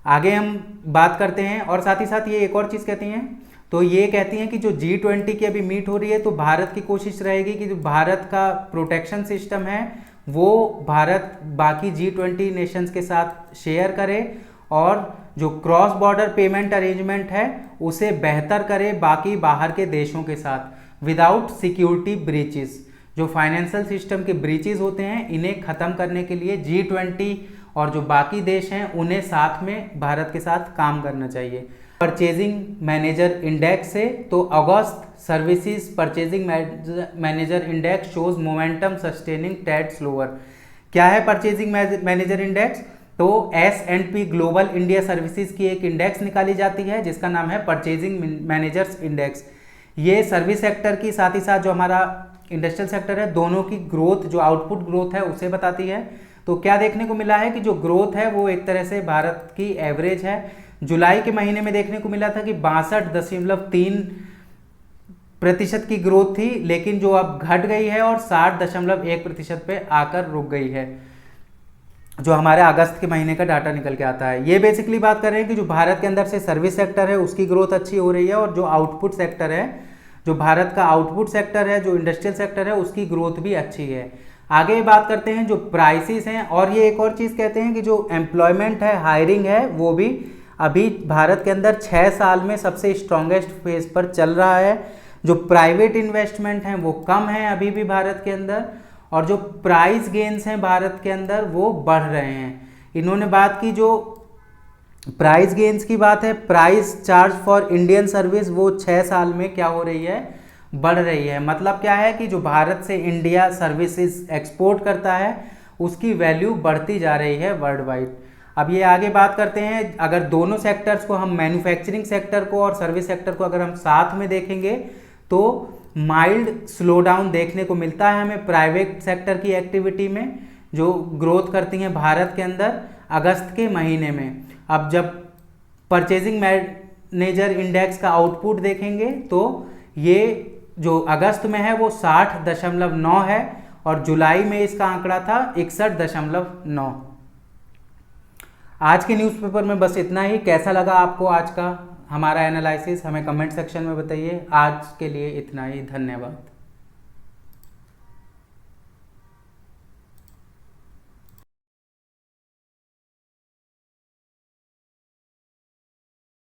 आगे हम बात करते हैं और साथ ही साथ ये एक और चीज़ कहती हैं, तो ये कहती हैं कि जो G20 की अभी मीट हो रही है तो भारत की कोशिश रहेगी कि जो भारत का प्रोटेक्शन सिस्टम है वो भारत बाकी G20 नेशंस के साथ शेयर करे और जो क्रॉस बॉर्डर पेमेंट अरेंजमेंट है उसे बेहतर करे बाकी बाहर के देशों के साथ विदाउट सिक्योरिटी ब्रीचेस। जो फाइनेंशियल सिस्टम के ब्रीचेस होते हैं इन्हें ख़त्म करने के लिए G20 और जो बाकी देश हैं उन्हें साथ में भारत के साथ काम करना चाहिए। परचेजिंग मैनेजर इंडेक्स से तो August services purchasing manager index shows momentum sustaining tad slower. क्या है परचेजिंग मैनेजर इंडेक्स? तो S&P ग्लोबल इंडिया सर्विसेज की एक इंडेक्स निकाली जाती है जिसका नाम है परचेजिंग मैनेजर्स इंडेक्स। ये सर्विस सेक्टर की साथ ही साथ जो हमारा इंडस्ट्रियल सेक्टर है दोनों की ग्रोथ, जो आउटपुट ग्रोथ है उसे बताती है। तो क्या देखने को मिला है कि जो ग्रोथ है वो एक तरह से भारत की एवरेज है। जुलाई के महीने में देखने को मिला था कि 62.3% की ग्रोथ थी, लेकिन जो अब घट गई है और 60.1% पे आकर रुक गई है, जो हमारे अगस्त के महीने का डाटा निकल के आता है। ये बेसिकली बात कर रहे हैं कि जो भारत के अंदर से सर्विस सेक्टर है उसकी ग्रोथ अच्छी हो रही है और जो आउटपुट सेक्टर है, जो भारत का आउटपुट सेक्टर है, जो इंडस्ट्रियल सेक्टर है उसकी ग्रोथ भी अच्छी है। आगे बात करते हैं जो प्राइसेस हैं और ये एक और चीज़ कहते हैं कि जो एम्प्लॉयमेंट है, हायरिंग है, वो भी अभी भारत के अंदर 6 साल में सबसे स्ट्रॉन्गेस्ट फेज पर चल रहा है। जो प्राइवेट इन्वेस्टमेंट हैं वो कम है अभी भी भारत के अंदर और जो प्राइस गेन्स हैं भारत के अंदर वो बढ़ रहे हैं। इन्होंने बात की जो प्राइस गेन्स की बात है, price charge for Indian service वो 6 साल में क्या हो रही है, बढ़ रही है। मतलब क्या है कि जो भारत से इंडिया सर्विसेज एक्सपोर्ट करता है उसकी वैल्यू बढ़ती जा रही है वर्ल्ड वाइड। अब ये आगे बात करते हैं, अगर दोनों सेक्टर्स को हम मैन्युफैक्चरिंग सेक्टर को और सर्विस सेक्टर को अगर हम साथ में देखेंगे तो माइल्ड स्लो डाउन देखने को मिलता है हमें प्राइवेट सेक्टर की एक्टिविटी में जो ग्रोथ करती हैं भारत के अंदर अगस्त के महीने में। अब जब परचेजिंग मैनेजर इंडेक्स का आउटपुट देखेंगे तो ये जो अगस्त में है वो 60.9 है और जुलाई में इसका आंकड़ा था 61.9। आज के न्यूज़पेपर में बस इतना ही। कैसा लगा आपको आज का हमारा एनालिसिस, हमें कमेंट सेक्शन में बताइए। आज के लिए इतना ही, धन्यवाद।